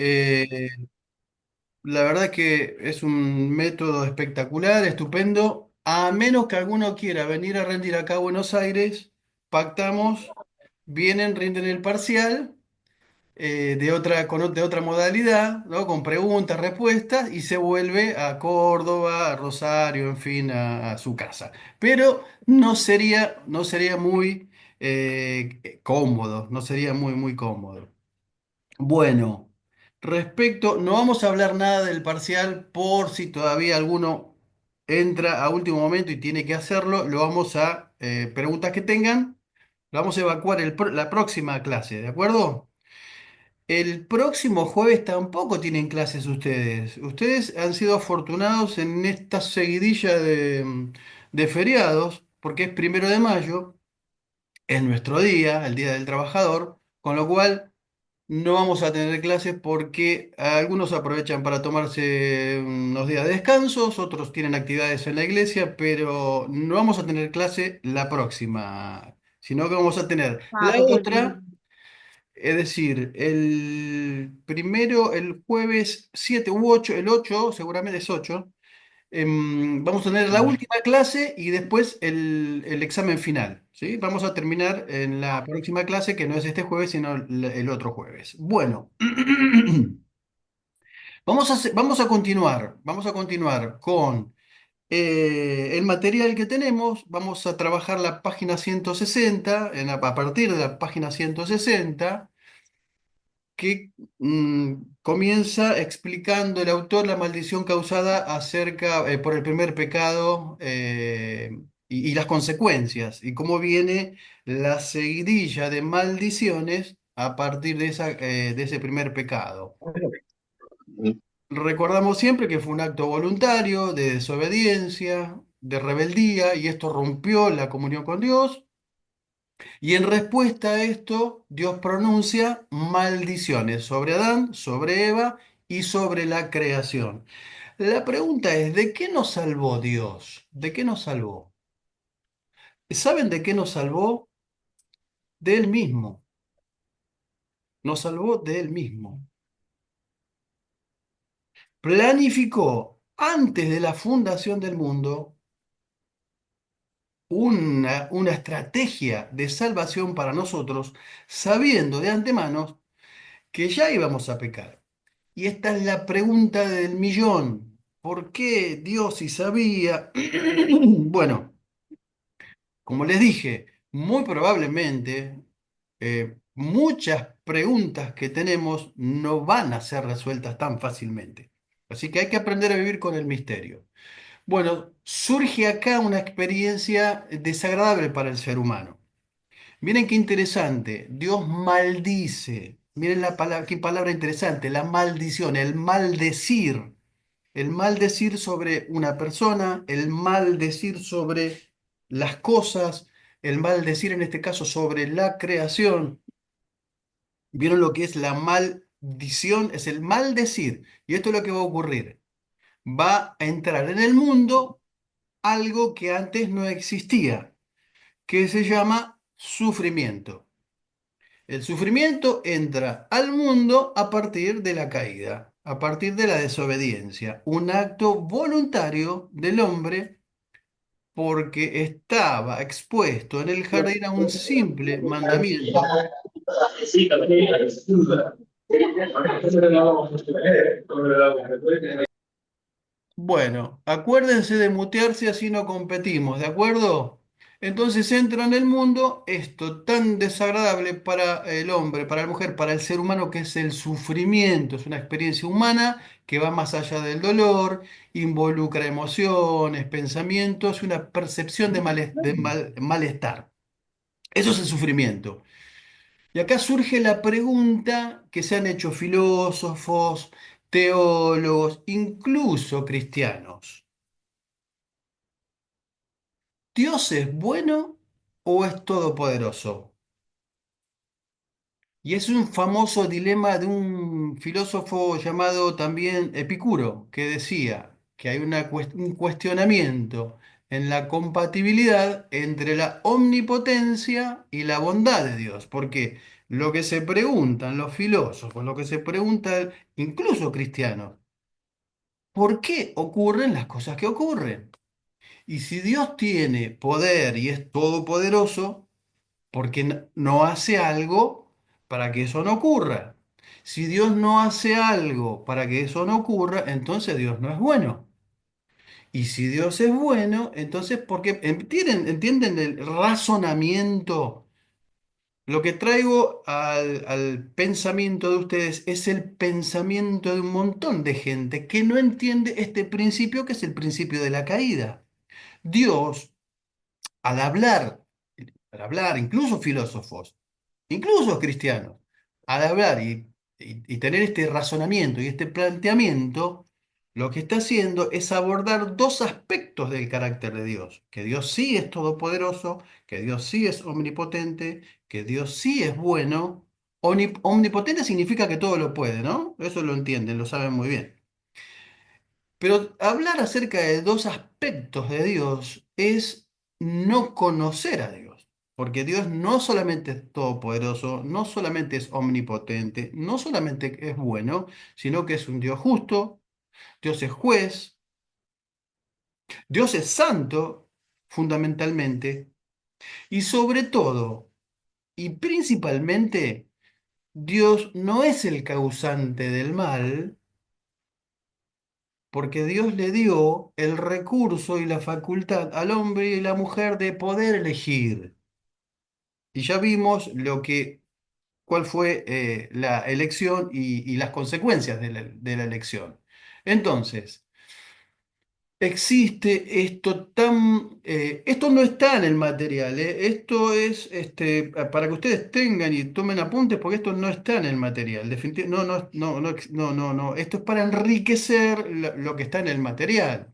Eh, la verdad que es un método espectacular, estupendo. A menos que alguno quiera venir a rendir acá a Buenos Aires, pactamos, vienen, rinden el parcial de otra modalidad, ¿no? Con preguntas, respuestas, y se vuelve a Córdoba, a Rosario, en fin, a su casa. Pero no sería muy cómodo, no sería muy cómodo. Bueno, no vamos a hablar nada del parcial por si todavía alguno entra a último momento y tiene que hacerlo, lo vamos a, preguntas que tengan, lo vamos a evacuar la próxima clase, ¿de acuerdo? El próximo jueves tampoco tienen clases ustedes. Ustedes han sido afortunados en esta seguidilla de feriados, porque es 1 de mayo, es nuestro día, el Día del Trabajador, con lo cual no vamos a tener clases porque algunos aprovechan para tomarse unos días de descansos, otros tienen actividades en la iglesia, pero no vamos a tener clase la próxima, sino que vamos a tener Ah, la porque otra. Es decir, el jueves 7 u 8, el 8 seguramente es 8, vamos a tener la última clase y después el examen final, ¿sí? Vamos a terminar en la próxima clase, que no es este jueves, sino el otro jueves. Bueno, vamos a continuar con el material que tenemos. Vamos a trabajar la página 160, a partir de la página 160 que comienza explicando el autor la maldición causada por el primer pecado y las consecuencias, y cómo viene la seguidilla de maldiciones a partir de ese primer pecado. Recordamos siempre que fue un acto voluntario de desobediencia, de rebeldía, y esto rompió la comunión con Dios. Y en respuesta a esto, Dios pronuncia maldiciones sobre Adán, sobre Eva y sobre la creación. La pregunta es, ¿de qué nos salvó Dios? ¿De qué nos salvó? ¿Saben de qué nos salvó? De Él mismo. Nos salvó de Él mismo. Planificó antes de la fundación del mundo una estrategia de salvación para nosotros, sabiendo de antemano que ya íbamos a pecar. Y esta es la pregunta del millón. ¿Por qué Dios si sabía? Bueno, como les dije, muy probablemente muchas preguntas que tenemos no van a ser resueltas tan fácilmente. Así que hay que aprender a vivir con el misterio. Bueno, surge acá una experiencia desagradable para el ser humano. Miren qué interesante. Dios maldice. Miren qué palabra interesante. La maldición, el maldecir. El maldecir sobre una persona, el maldecir sobre las cosas, el maldecir en este caso sobre la creación. ¿Vieron lo que es la maldición? Es el maldecir. Y esto es lo que va a ocurrir. Va a entrar en el mundo algo que antes no existía, que se llama sufrimiento. El sufrimiento entra al mundo a partir de la caída, a partir de la desobediencia, un acto voluntario del hombre porque estaba expuesto en el jardín a un simple mandamiento. Bueno, acuérdense de mutearse así no competimos, ¿de acuerdo? Entonces entra en el mundo esto tan desagradable para el hombre, para la mujer, para el ser humano, que es el sufrimiento. Es una experiencia humana que va más allá del dolor, involucra emociones, pensamientos y una percepción de malestar. Eso es el sufrimiento. Y acá surge la pregunta que se han hecho filósofos, teólogos, incluso cristianos. ¿Dios es bueno o es todopoderoso? Y es un famoso dilema de un filósofo llamado también Epicuro, que decía que hay un cuestionamiento en la compatibilidad entre la omnipotencia y la bondad de Dios. ¿Por qué? lo que se preguntan los filósofos, lo que se preguntan incluso cristianos, ¿por qué ocurren las cosas que ocurren? Y si Dios tiene poder y es todopoderoso, ¿por qué no hace algo para que eso no ocurra? Si Dios no hace algo para que eso no ocurra, entonces Dios no es bueno. Y si Dios es bueno, entonces, ¿por qué? ¿Entienden el razonamiento? Lo que traigo al pensamiento de ustedes es el pensamiento de un montón de gente que no entiende este principio que es el principio de la caída. Dios, al hablar, incluso filósofos, incluso cristianos, al hablar y tener este razonamiento y este planteamiento, lo que está haciendo es abordar dos aspectos del carácter de Dios, que Dios sí es todopoderoso, que Dios sí es omnipotente, que Dios sí es bueno. Omnipotente significa que todo lo puede, ¿no? Eso lo entienden, lo saben muy bien. Pero hablar acerca de dos aspectos de Dios es no conocer a Dios, porque Dios no solamente es todopoderoso, no solamente es omnipotente, no solamente es bueno, sino que es un Dios justo, Dios es juez, Dios es santo, fundamentalmente, y sobre todo, y principalmente, Dios no es el causante del mal, porque Dios le dio el recurso y la facultad al hombre y la mujer de poder elegir. Y ya vimos cuál fue la elección y las consecuencias de la elección. Entonces, existe esto no está en el material, esto es para que ustedes tengan y tomen apuntes, porque esto no está en el material. No, no, no, no, no, no, no. Esto es para enriquecer lo que está en el material.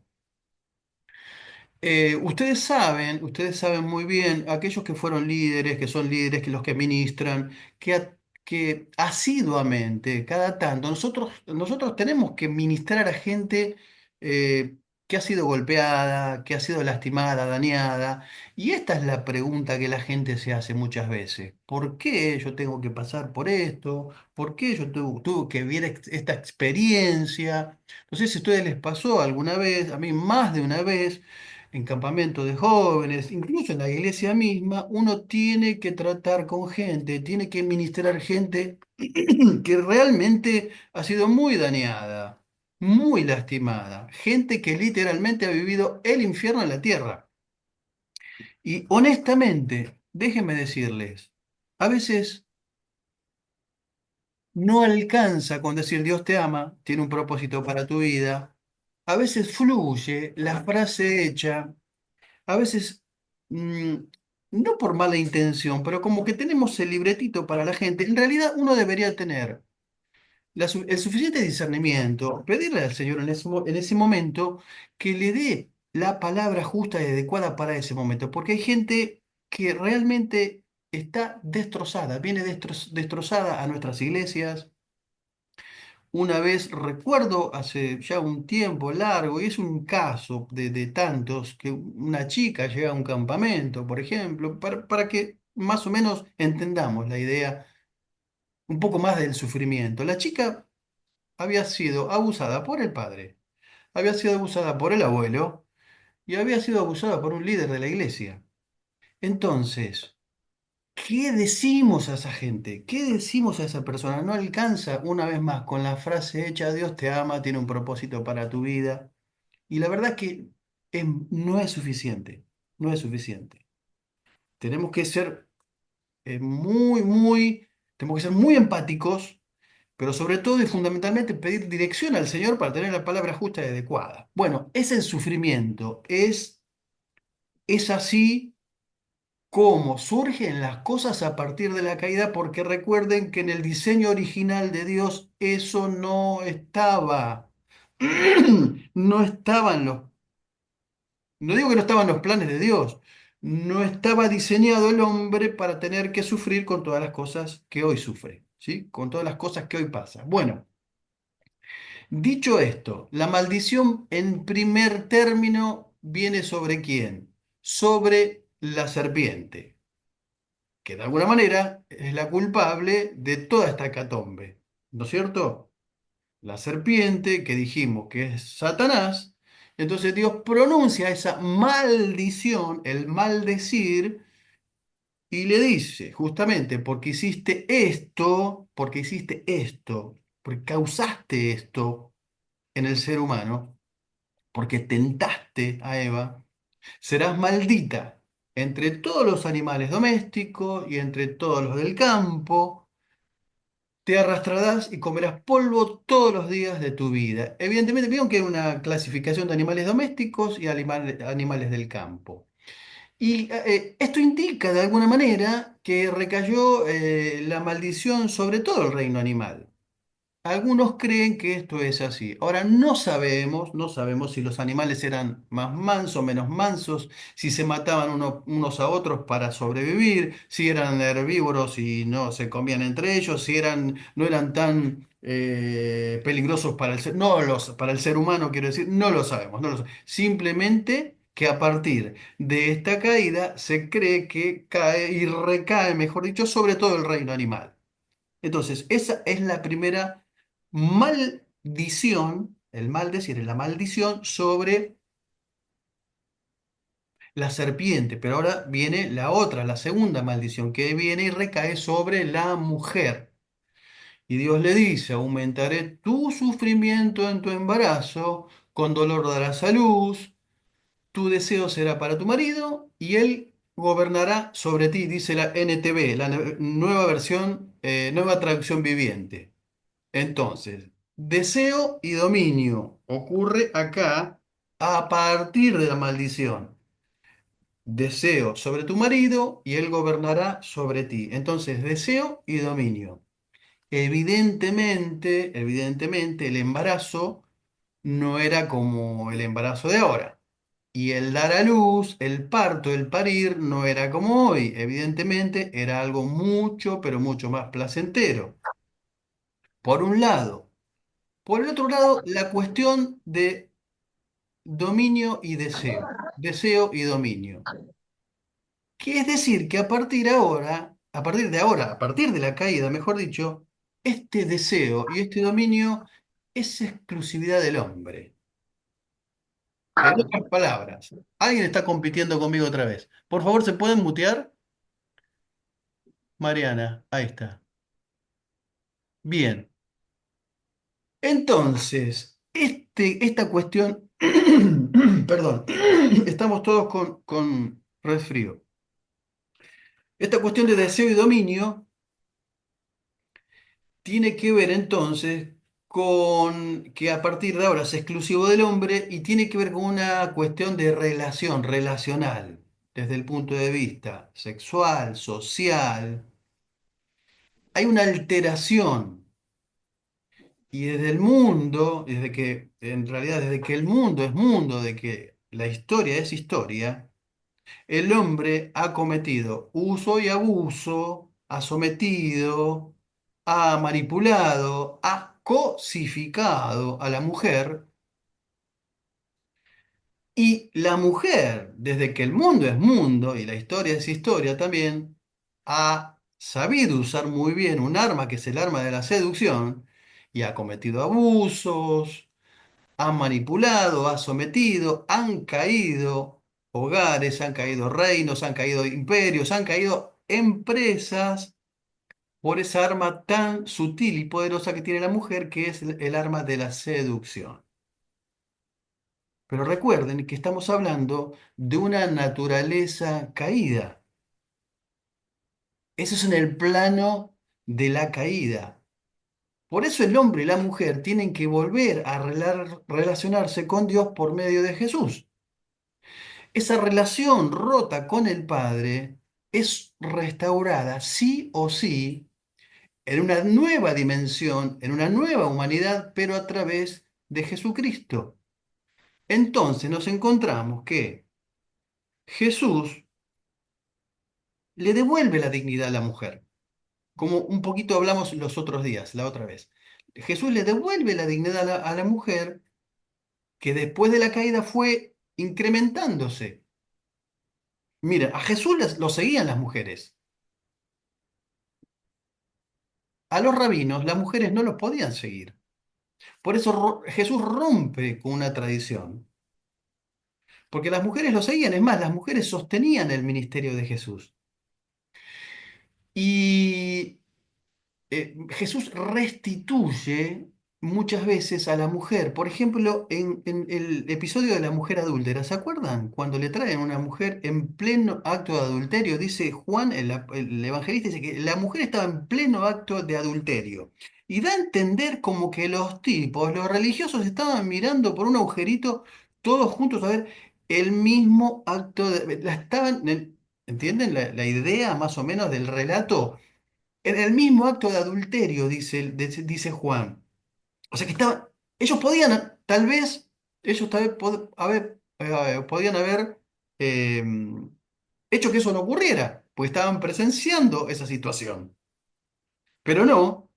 Ustedes saben muy bien, aquellos que fueron líderes, que son líderes, que los que ministran, que asiduamente, cada tanto, nosotros tenemos que ministrar a gente que ha sido golpeada, que ha sido lastimada, dañada. Y esta es la pregunta que la gente se hace muchas veces. ¿Por qué yo tengo que pasar por esto? ¿Por qué yo tuve que vivir esta experiencia? No sé si a ustedes les pasó alguna vez, a mí más de una vez en campamentos de jóvenes, incluso en la iglesia misma, uno tiene que tratar con gente, tiene que ministrar gente que realmente ha sido muy dañada, muy lastimada, gente que literalmente ha vivido el infierno en la tierra. Y honestamente, déjenme decirles, a veces no alcanza con decir Dios te ama, tiene un propósito para tu vida. A veces fluye la frase hecha. A veces, mm, no por mala intención, pero como que tenemos el libretito para la gente, en realidad uno debería tener el suficiente discernimiento, pedirle al Señor en ese momento que le dé la palabra justa y adecuada para ese momento, porque hay gente que realmente está destrozada, viene destrozada a nuestras iglesias. Una vez recuerdo hace ya un tiempo largo, y es un caso de tantos, que una chica llega a un campamento, por ejemplo, para que más o menos entendamos la idea un poco más del sufrimiento. La chica había sido abusada por el padre, había sido abusada por el abuelo y había sido abusada por un líder de la iglesia. Entonces, ¿qué decimos a esa gente? ¿Qué decimos a esa persona? No alcanza una vez más con la frase hecha, Dios te ama, tiene un propósito para tu vida. Y la verdad que no es suficiente, no es suficiente. Tenemos que ser tenemos que ser muy empáticos, pero sobre todo y fundamentalmente pedir dirección al Señor para tener la palabra justa y adecuada. Bueno, es el sufrimiento, es así cómo surgen las cosas a partir de la caída, porque recuerden que en el diseño original de Dios eso no estaba. No estaban no digo que no estaban los planes de Dios, no estaba diseñado el hombre para tener que sufrir con todas las cosas que hoy sufre, ¿sí? Con todas las cosas que hoy pasan. Bueno, dicho esto, la maldición en primer término viene sobre quién? Sobre la serpiente. que de alguna manera es la culpable de toda esta hecatombe, ¿no es cierto? La serpiente, que dijimos que es Satanás, entonces Dios pronuncia esa maldición, el maldecir, y le dice, justamente, porque hiciste esto, porque causaste esto en el ser humano, porque tentaste a Eva, serás maldita entre todos los animales domésticos y entre todos los del campo. Te arrastrarás y comerás polvo todos los días de tu vida. Evidentemente, vieron que hay una clasificación de animales domésticos y animales del campo. Y esto indica de alguna manera que recayó la maldición sobre todo el reino animal. Algunos creen que esto es así. Ahora, no sabemos si los animales eran más mansos, menos mansos, si se mataban unos a otros para sobrevivir, si eran herbívoros y no se comían entre ellos, si no eran tan peligrosos para el ser, no para el ser humano, quiero decir, no lo sabemos, no lo sabemos. Simplemente que a partir de esta caída se cree que cae y recae, mejor dicho, sobre todo el reino animal. Entonces, esa es la primera maldición, el maldecir es la maldición sobre la serpiente, pero ahora viene la otra, la segunda maldición, que viene y recae sobre la mujer. Y Dios le dice, aumentaré tu sufrimiento en tu embarazo, con dolor darás a luz, tu deseo será para tu marido y él gobernará sobre ti, dice la NTV, la nueva versión, nueva traducción viviente. Entonces, deseo y dominio ocurre acá a partir de la maldición. Deseo sobre tu marido y él gobernará sobre ti. Entonces, deseo y dominio. Evidentemente, el embarazo no era como el embarazo de ahora. Y el dar a luz, el parto, el parir, no era como hoy. Evidentemente, era algo mucho, pero mucho más placentero. Por un lado. Por el otro lado, la cuestión de dominio y deseo. Deseo y dominio. Que es decir, que a partir de la caída, mejor dicho, este deseo y este dominio es exclusividad del hombre. En otras palabras, alguien está compitiendo conmigo otra vez. Por favor, ¿se pueden mutear? Mariana, ahí está. Bien. Entonces, esta cuestión, perdón, estamos todos con resfrío. Esta cuestión de deseo y dominio tiene que ver entonces con que a partir de ahora es exclusivo del hombre y tiene que ver con una cuestión de relación, relacional, desde el punto de vista sexual, social. Hay una alteración y desde el mundo, en realidad desde que el mundo es mundo, de que la historia es historia, el hombre ha cometido uso y abuso, ha sometido, ha manipulado, ha cosificado a la mujer y la mujer, desde que el mundo es mundo y la historia es historia también, ha sabido usar muy bien un arma que es el arma de la seducción y ha cometido abusos, han manipulado, han sometido, han caído hogares, han caído reinos, han caído imperios, han caído empresas por esa arma tan sutil y poderosa que tiene la mujer, que es el arma de la seducción. Pero recuerden que estamos hablando de una naturaleza caída. Eso es en el plano de la caída. Por eso el hombre y la mujer tienen que volver a relacionarse con Dios por medio de Jesús. Esa relación rota con el Padre es restaurada sí o sí en una nueva dimensión, en una nueva humanidad, pero a través de Jesucristo. Entonces nos encontramos que Jesús le devuelve la dignidad a la mujer, como un poquito hablamos los otros días, la otra vez. Jesús le devuelve la dignidad a la mujer que después de la caída fue incrementándose. Mira, a Jesús lo seguían las mujeres. a los rabinos las mujeres no los podían seguir. Por eso Jesús rompe con una tradición, porque las mujeres lo seguían, es más, las mujeres sostenían el ministerio de Jesús. Y Jesús restituye muchas veces a la mujer. Por ejemplo, en el episodio de la mujer adúltera, ¿se acuerdan? Cuando le traen a una mujer en pleno acto de adulterio, dice Juan, el evangelista, dice que la mujer estaba en pleno acto de adulterio. Y da a entender como que los tipos, los religiosos, estaban mirando por un agujerito todos juntos a ver el mismo acto de... La estaban, ¿entienden la idea más o menos del relato? En el mismo acto de adulterio, dice Juan. O sea que estaba, ellos podían, tal vez, ellos tal vez podían haber eh, hecho que eso no ocurriera, pues estaban presenciando esa situación. Pero no,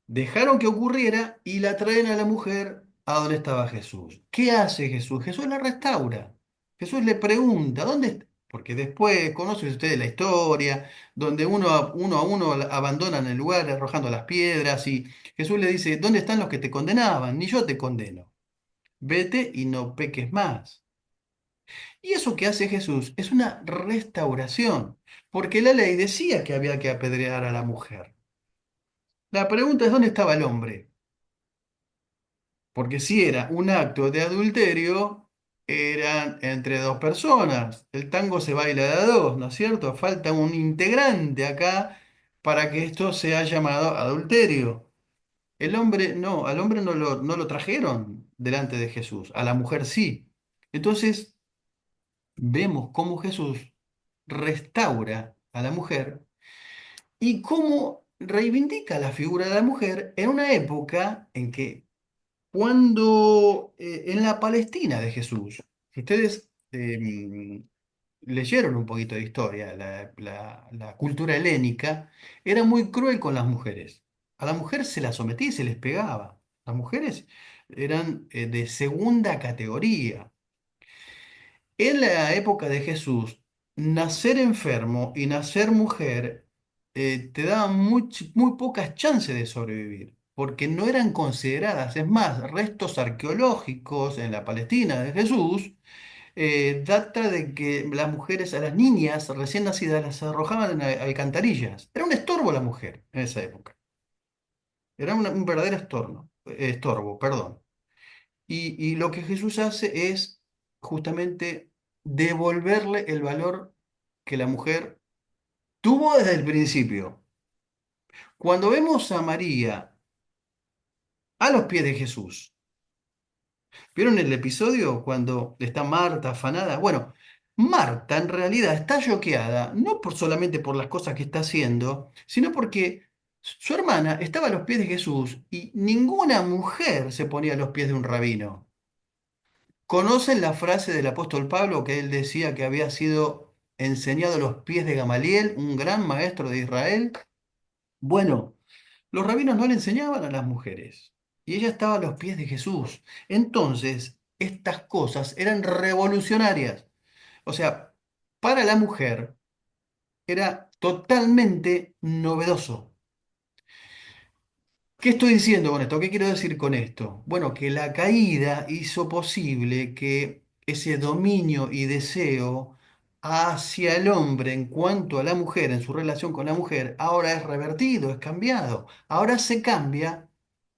dejaron que ocurriera y la traen a la mujer a donde estaba Jesús. ¿Qué hace Jesús? Jesús la restaura. Jesús le pregunta, ¿dónde está? Porque después conocen ustedes la historia, donde uno a uno abandonan el lugar arrojando las piedras y Jesús le dice, ¿dónde están los que te condenaban? Ni yo te condeno. Vete y no peques más. Y eso que hace Jesús es una restauración, porque la ley decía que había que apedrear a la mujer. La pregunta es, ¿dónde estaba el hombre? Porque si era un acto de adulterio, eran entre dos personas. El tango se baila de a dos, ¿no es cierto? Falta un integrante acá para que esto sea llamado adulterio. El hombre no, al hombre no lo trajeron delante de Jesús, a la mujer sí. Entonces vemos cómo Jesús restaura a la mujer y cómo reivindica la figura de la mujer en una época en que cuando en la Palestina de Jesús, si ustedes leyeron un poquito de historia, la cultura helénica era muy cruel con las mujeres. A la mujer se las sometía y se les pegaba. Las mujeres eran de segunda categoría. En la época de Jesús, nacer enfermo y nacer mujer te daban muy pocas chances de sobrevivir, porque no eran consideradas. Es más, restos arqueológicos en la Palestina de Jesús data de que las mujeres, a las niñas recién nacidas, las arrojaban en alcantarillas. Era un estorbo la mujer en esa época. Era un verdadero estorbo, perdón. Y lo que Jesús hace es justamente devolverle el valor que la mujer tuvo desde el principio. Cuando vemos a María a los pies de Jesús, ¿vieron el episodio cuando está Marta afanada? Bueno, Marta en realidad está choqueada, no solamente por las cosas que está haciendo, sino porque su hermana estaba a los pies de Jesús y ninguna mujer se ponía a los pies de un rabino. ¿Conocen la frase del apóstol Pablo que él decía que había sido enseñado a los pies de Gamaliel, un gran maestro de Israel? Bueno, los rabinos no le enseñaban a las mujeres y ella estaba a los pies de Jesús. Entonces, estas cosas eran revolucionarias. O sea, para la mujer era totalmente novedoso. ¿Qué estoy diciendo con esto? ¿Qué quiero decir con esto? Bueno, que la caída hizo posible que ese dominio y deseo hacia el hombre en cuanto a la mujer, en su relación con la mujer, ahora es revertido, es cambiado. Ahora se cambia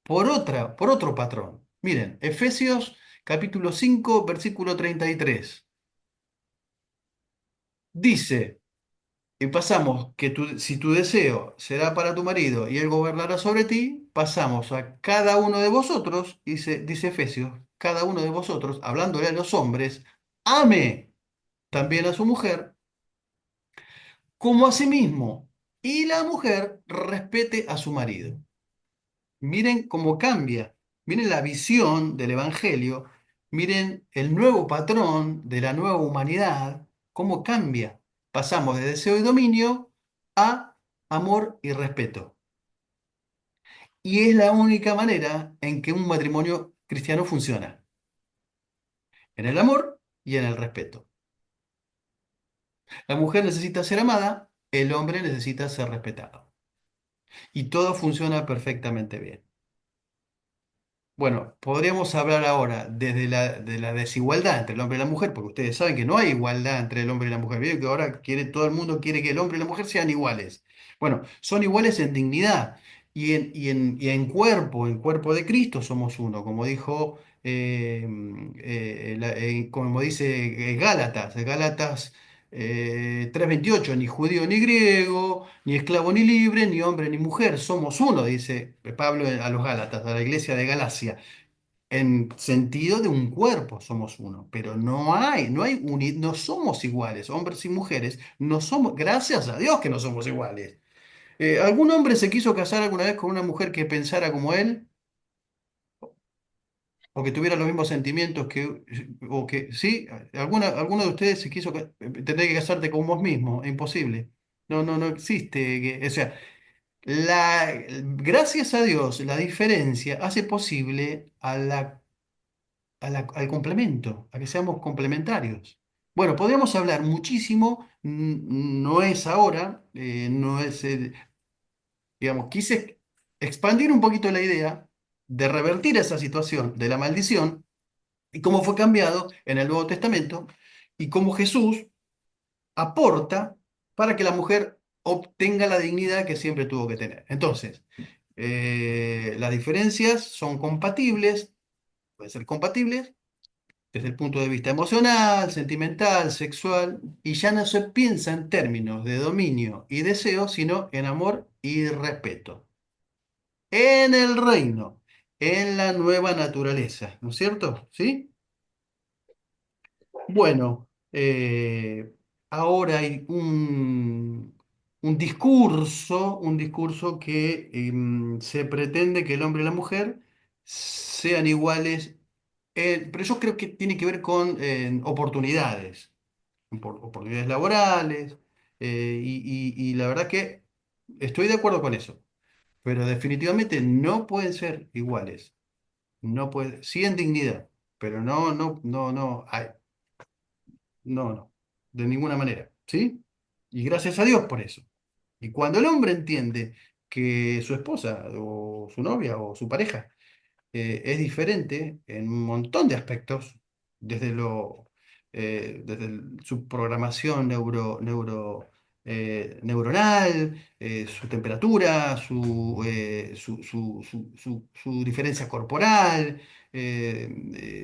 por otro patrón. Miren, Efesios capítulo 5, versículo 33. Dice, y pasamos que si tu deseo será para tu marido y él gobernará sobre ti, pasamos a cada uno de vosotros, dice Efesios, cada uno de vosotros, hablándole a los hombres, ame también a su mujer como a sí mismo, y la mujer respete a su marido. Miren cómo cambia, miren la visión del Evangelio, miren el nuevo patrón de la nueva humanidad, cómo cambia. Pasamos de deseo y dominio a amor y respeto. Y es la única manera en que un matrimonio cristiano funciona, en el amor y en el respeto. La mujer necesita ser amada, el hombre necesita ser respetado. y todo funciona perfectamente bien. Bueno, podríamos hablar ahora desde de la desigualdad entre el hombre y la mujer, porque ustedes saben que no hay igualdad entre el hombre y la mujer. Vieron que ahora todo el mundo quiere que el hombre y la mujer sean iguales. Bueno, son iguales en dignidad y en cuerpo de Cristo somos uno, como dijo, como dice Gálatas 3:28, ni judío ni griego, ni esclavo ni libre, ni hombre ni mujer, somos uno, dice Pablo a los Gálatas, a la iglesia de Galacia. En sentido de un cuerpo somos uno, pero no somos iguales, hombres y mujeres, no somos, gracias a Dios que no somos iguales. ¿Algún hombre se quiso casar alguna vez con una mujer que pensara como él? ¿O que tuviera los mismos sentimientos o que, sí? ¿Alguno de ustedes se quiso, tener que casarte con vos mismo? Es imposible. No existe. O sea, gracias a Dios, la diferencia hace posible al complemento, a que seamos complementarios. Bueno, podríamos hablar muchísimo, no es ahora, no es, digamos, quise expandir un poquito la idea de revertir esa situación de la maldición y cómo fue cambiado en el Nuevo Testamento y cómo Jesús aporta para que la mujer obtenga la dignidad que siempre tuvo que tener. Entonces, las diferencias son compatibles, pueden ser compatibles desde el punto de vista emocional, sentimental, sexual, y ya no se piensa en términos de dominio y deseo, sino en amor y respeto. En el reino, en la nueva naturaleza, ¿no es cierto? ¿Sí? Bueno, ahora hay un discurso que se pretende que el hombre y la mujer sean iguales, pero yo creo que tiene que ver con oportunidades, oportunidades laborales, y la verdad que estoy de acuerdo con eso, pero definitivamente no pueden ser iguales, no pueden, sí en dignidad, pero no, de ninguna manera, ¿sí? Y gracias a Dios por eso. Y cuando el hombre entiende que su esposa o su novia o su pareja es diferente en un montón de aspectos, su programación neuronal, su temperatura, su diferencia corporal,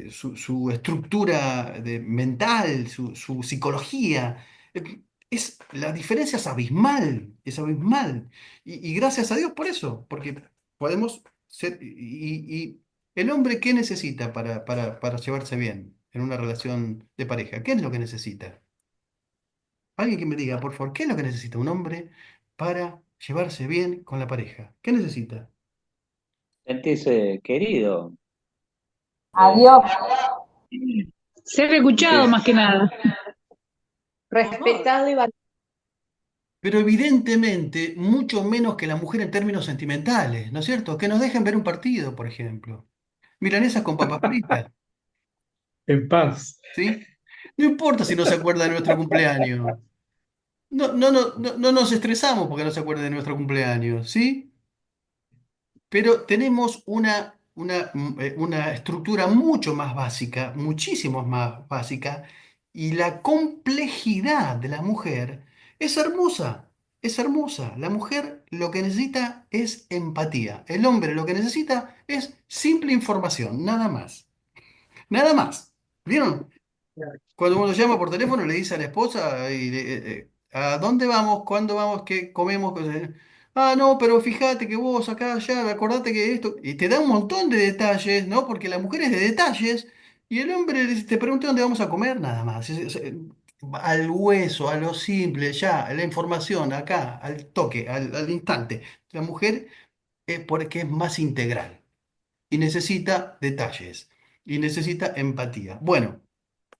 su estructura mental, su psicología. La diferencia es abismal, es abismal. Y gracias a Dios por eso, porque podemos ser. Y el hombre, ¿qué necesita para llevarse bien en una relación de pareja? ¿Qué es lo que necesita? Alguien que me diga, por favor, ¿qué es lo que necesita un hombre para llevarse bien con la pareja? ¿Qué necesita? Sentirse querido. eh, Adiós. Ser escuchado sentirse- más que nada. No, Respetado y valorado. pero evidentemente mucho menos que la mujer en términos sentimentales, ¿no es cierto? Que nos dejen ver un partido, por ejemplo. Milanesas con papas fritas, En paz. ¿sí? No importa si no se acuerda de nuestro cumpleaños. No nos estresamos porque no se acuerda de nuestro cumpleaños, ¿sí? Pero tenemos una estructura mucho más básica, muchísimo más básica, y la complejidad de la mujer es hermosa, es hermosa. La mujer lo que necesita es empatía. El hombre lo que necesita es simple información, nada más. Nada más. ¿Vieron? Cuando uno llama por teléfono le dice a la esposa ¿a dónde vamos? ¿Cuándo vamos? ¿Qué comemos? Ah, no, pero fíjate que vos acá, allá, acordate que esto. Y te da un montón de detalles, ¿no? Porque la mujer es de detalles y el hombre te pregunta dónde vamos a comer, nada más. Al hueso, a lo simple, ya, la información, acá, al toque, al instante. La mujer es porque es más integral y necesita detalles y necesita empatía. Bueno.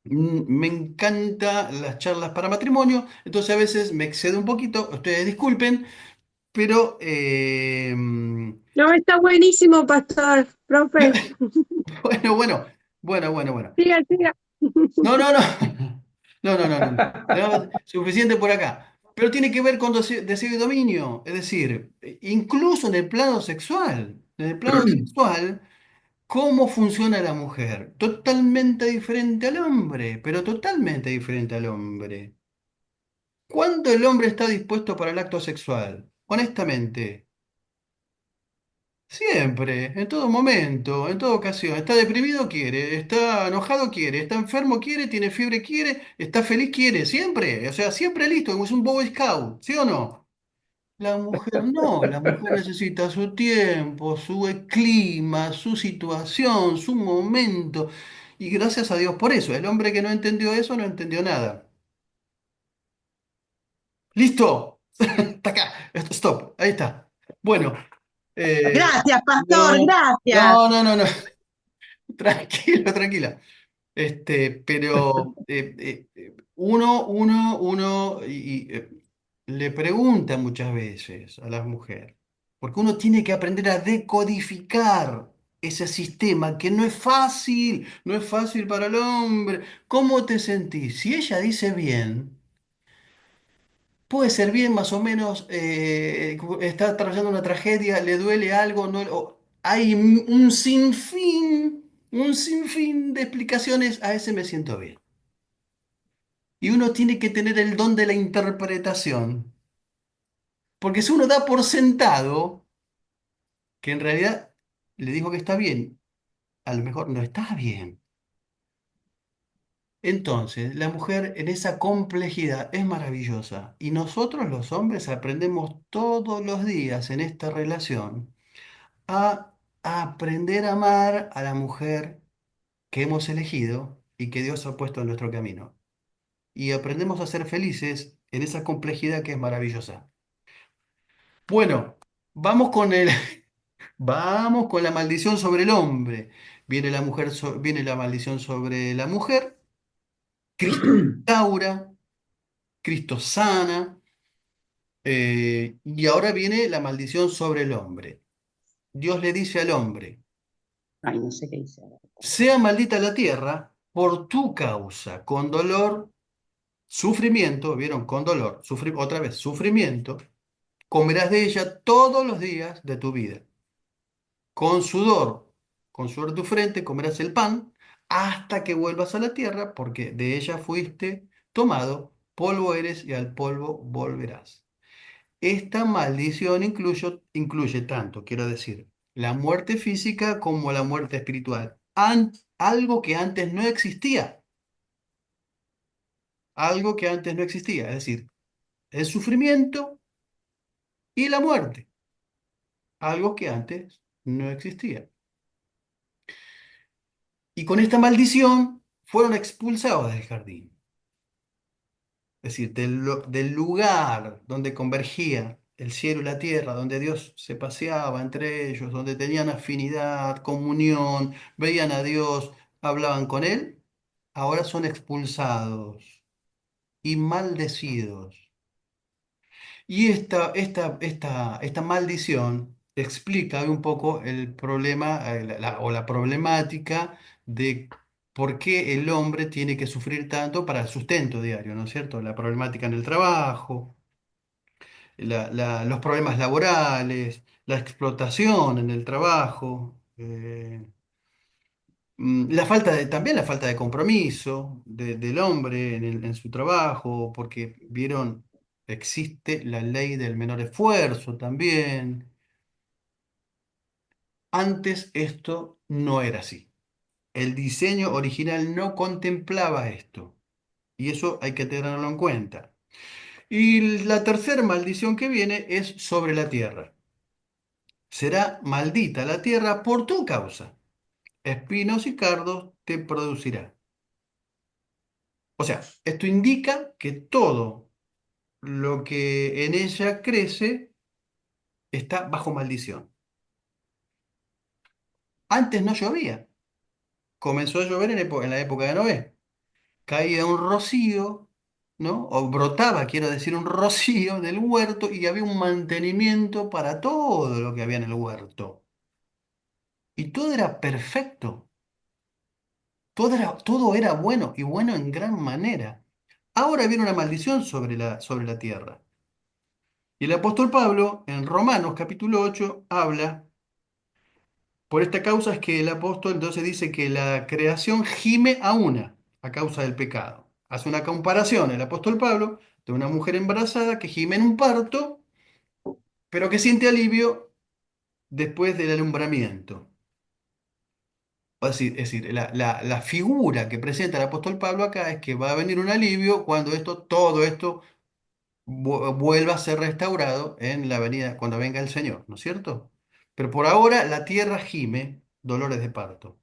Me encantan las charlas para matrimonio, entonces a veces me excedo un poquito, ustedes disculpen, pero No, está buenísimo, pastor, profe. bueno, bueno, bueno. Siga, siga. No. No, suficiente por acá. Pero tiene que ver con deseo y dominio, es decir, incluso en el plano sexual. En el plano sexual, ¿cómo funciona la mujer? Totalmente diferente al hombre, pero totalmente diferente al hombre. ¿Cuándo el hombre está dispuesto para el acto sexual? Honestamente, siempre, en todo momento, en toda ocasión. Está deprimido, quiere. Está enojado, quiere. Está enfermo, quiere. Tiene fiebre, quiere. Está feliz, quiere. Siempre. O sea, siempre listo, como es un Boy Scout, ¿sí o no? La mujer no, la mujer necesita su tiempo, su clima, su situación, su momento. Y gracias a Dios por eso. El hombre que no entendió eso no entendió nada. ¡Listo! Está acá. Stop. Ahí está. Bueno. Gracias, pastor, No, gracias. no. Tranquilo, tranquila. Pero uno le pregunta muchas veces a las mujeres, porque uno tiene que aprender a decodificar ese sistema que no es fácil, no es fácil para el hombre. ¿Cómo te sentís? Si ella dice bien, puede ser bien más o menos, está atravesando una tragedia, le duele algo, no, hay un sinfín de explicaciones, a ese me siento bien. Y uno tiene que tener el don de la interpretación, porque si uno da por sentado que en realidad le dijo que está bien, a lo mejor no está bien. Entonces, la mujer en esa complejidad es maravillosa y nosotros los hombres aprendemos todos los días en esta relación a aprender a amar a la mujer que hemos elegido y que Dios ha puesto en nuestro camino. Y aprendemos a ser felices en esa complejidad que es maravillosa. Bueno, vamos con vamos con la maldición sobre el hombre. Viene la mujer, viene la maldición sobre la mujer. Cristo restaura, Cristo sana, y ahora viene la maldición sobre el hombre. Dios le dice al hombre, Ay, no sé qué dice ahora. sea maldita la tierra por tu causa, con dolor, sufrimiento, ¿vieron? Con dolor, otra vez, sufrimiento, comerás de ella todos los días de tu vida. Con sudor, con sudor de tu frente, comerás el pan hasta que vuelvas a la tierra, porque de ella fuiste tomado, polvo eres y al polvo volverás. Esta maldición incluye tanto, quiero decir, la muerte física como la muerte espiritual. Algo que antes no existía. Algo que antes no existía. Es decir, el sufrimiento y la muerte. Algo que antes no existía. Y con esta maldición fueron expulsados del jardín. Es decir, del lugar donde convergía el cielo y la tierra, donde Dios se paseaba entre ellos, donde tenían afinidad, comunión, veían a Dios, hablaban con Él, ahora son expulsados y maldecidos. Y esta maldición explica un poco el problema, o la problemática de por qué el hombre tiene que sufrir tanto para el sustento diario, ¿no es cierto? La problemática en el trabajo, los problemas laborales, la explotación en el trabajo, también la falta de compromiso del hombre en su trabajo, porque vieron, existe la ley del menor esfuerzo también. Antes esto no era así. El diseño original no contemplaba esto. Y eso hay que tenerlo en cuenta. Y la tercera maldición que viene es sobre la tierra. Será maldita la tierra por tu causa. Espinos y cardos te producirá. O sea, esto indica que todo lo que en ella crece está bajo maldición. Antes no llovía. Comenzó a llover en la época de Noé. Caía un rocío, ¿no? O brotaba, quiero decir, un rocío del huerto y había un mantenimiento para todo lo que había en el huerto. Y todo era perfecto. Todo era bueno y bueno en gran manera. Ahora viene una maldición sobre la tierra. Y el apóstol Pablo, en Romanos capítulo 8, habla, por esta causa es que el apóstol entonces dice que la creación gime a una a causa del pecado. Hace una comparación el apóstol Pablo de una mujer embarazada que gime en un parto, pero que siente alivio después del alumbramiento. Es decir, la figura que presenta el apóstol Pablo acá es que va a venir un alivio cuando todo esto vuelva a ser restaurado en la venida, cuando venga el Señor, ¿no es cierto? Pero por ahora la tierra gime dolores de parto.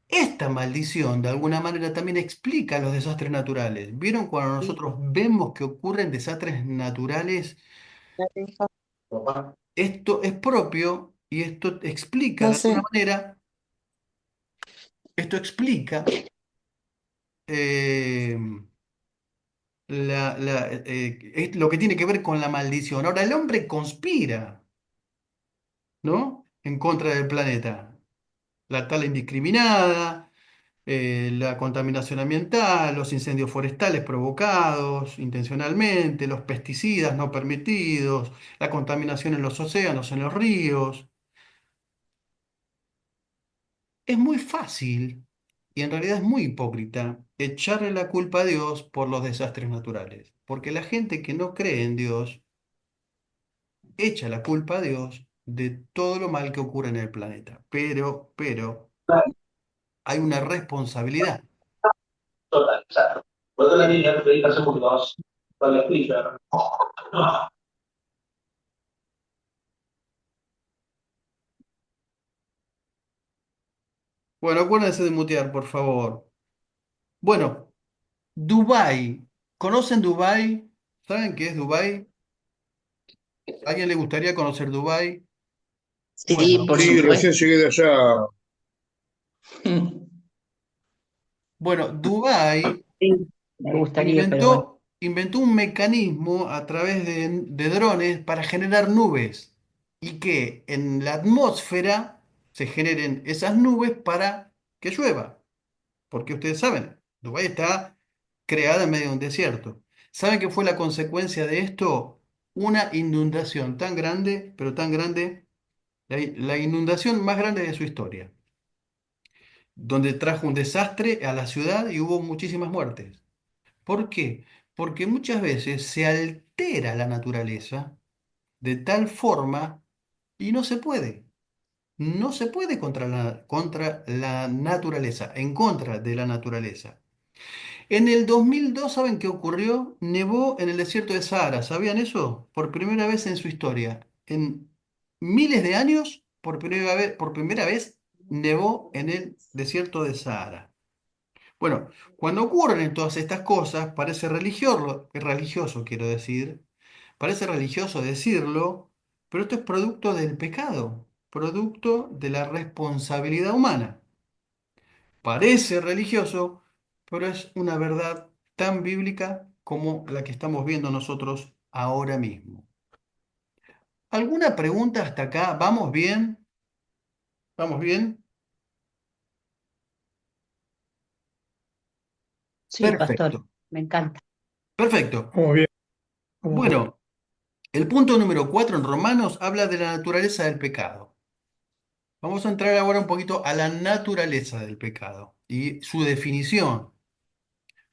Esta maldición de alguna manera también explica los desastres naturales. ¿Vieron cuando nosotros vemos que ocurren desastres naturales? Esto es propio y esto explica No de alguna sé. manera, esto explica eh, es lo que tiene que ver con la maldición. Ahora, el hombre conspira, ¿no? En contra del planeta. La tala indiscriminada, la contaminación ambiental, los incendios forestales provocados intencionalmente, los pesticidas no permitidos, la contaminación en los océanos, en los ríos. Es muy fácil y en realidad es muy hipócrita echarle la culpa a Dios por los desastres naturales, porque la gente que no cree en Dios echa la culpa a Dios de todo lo mal que ocurre en el planeta. Pero hay una responsabilidad. Bueno, acuérdense de mutear, por favor. Bueno, Dubái. ¿Conocen Dubái? ¿Saben qué es Dubái? ¿A alguien le gustaría conocer Dubái? Sí, Bueno, por Sí, recién supuesto. llegué de allá. bueno, Dubái Sí, me gustaría, pero bueno. inventó un mecanismo a través de drones para generar nubes y que en la atmósfera se generen esas nubes para que llueva. Porque ustedes saben, Dubái está creada en medio de un desierto. ¿Saben qué fue la consecuencia de esto? Una inundación tan grande, pero tan grande, la inundación más grande de su historia, donde trajo un desastre a la ciudad y hubo muchísimas muertes. ¿Por qué? Porque muchas veces se altera la naturaleza de tal forma y no se puede. No se puede contra la naturaleza, en contra de la naturaleza. En el 2002, ¿saben qué ocurrió? Nevó en el desierto de Sahara. ¿Sabían eso? Por primera vez en su historia. En miles de años, por primera vez nevó en el desierto de Sahara. Bueno, cuando ocurren todas estas cosas, parece religioso, quiero decir, parece religioso decirlo, pero esto es producto del pecado, producto de la responsabilidad humana. Parece religioso, pero es una verdad tan bíblica como la que estamos viendo nosotros ahora mismo. ¿Alguna pregunta hasta acá? ¿Vamos bien? ¿Vamos bien? Sí, pastor, Perfecto, me encanta. perfecto. Vamos bien, vamos bien. Bueno, el punto número 4 en Romanos habla de la naturaleza del pecado. Vamos a entrar ahora un poquito a la naturaleza del pecado y su definición.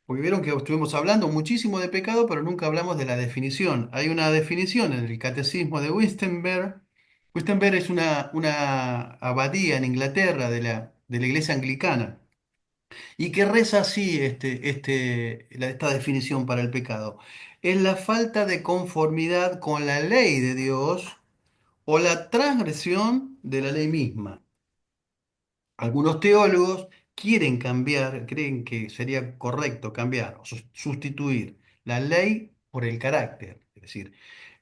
Porque vieron que estuvimos hablando muchísimo de pecado, pero nunca hablamos de la definición. Hay una definición en el Catecismo de Wittenberg. Wittenberg es una abadía en Inglaterra de la Iglesia Anglicana y que reza así esta definición para el pecado. Es la falta de conformidad con la ley de Dios o la transgresión de la ley misma. Algunos teólogos quieren cambiar, creen que sería correcto cambiar o sustituir la ley por el carácter, es decir,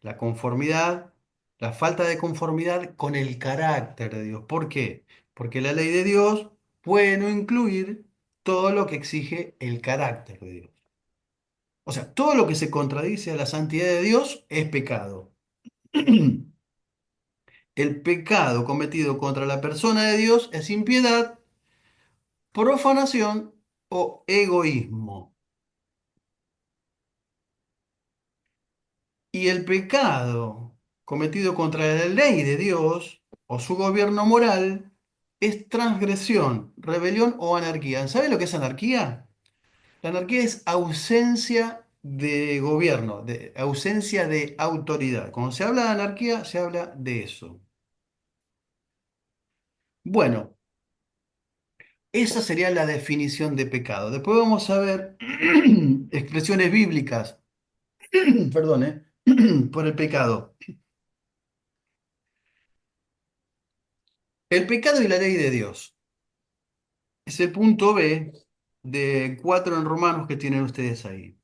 la conformidad, la falta de conformidad con el carácter de Dios. ¿Por qué? Porque la ley de Dios puede no incluir todo lo que exige el carácter de Dios. O sea, todo lo que se contradice a la santidad de Dios es pecado. El pecado cometido contra la persona de Dios es impiedad, profanación o egoísmo. Y el pecado cometido contra la ley de Dios o su gobierno moral es transgresión, rebelión o anarquía. ¿Sabe lo que es anarquía? La anarquía es ausencia de gobierno, de ausencia de autoridad. Cuando se habla de anarquía, se habla de eso. Bueno, esa sería la definición de pecado. Después vamos a ver expresiones bíblicas, perdón, por el pecado. El pecado y la ley de Dios. Es el punto B de 4 en Romanos que tienen ustedes ahí.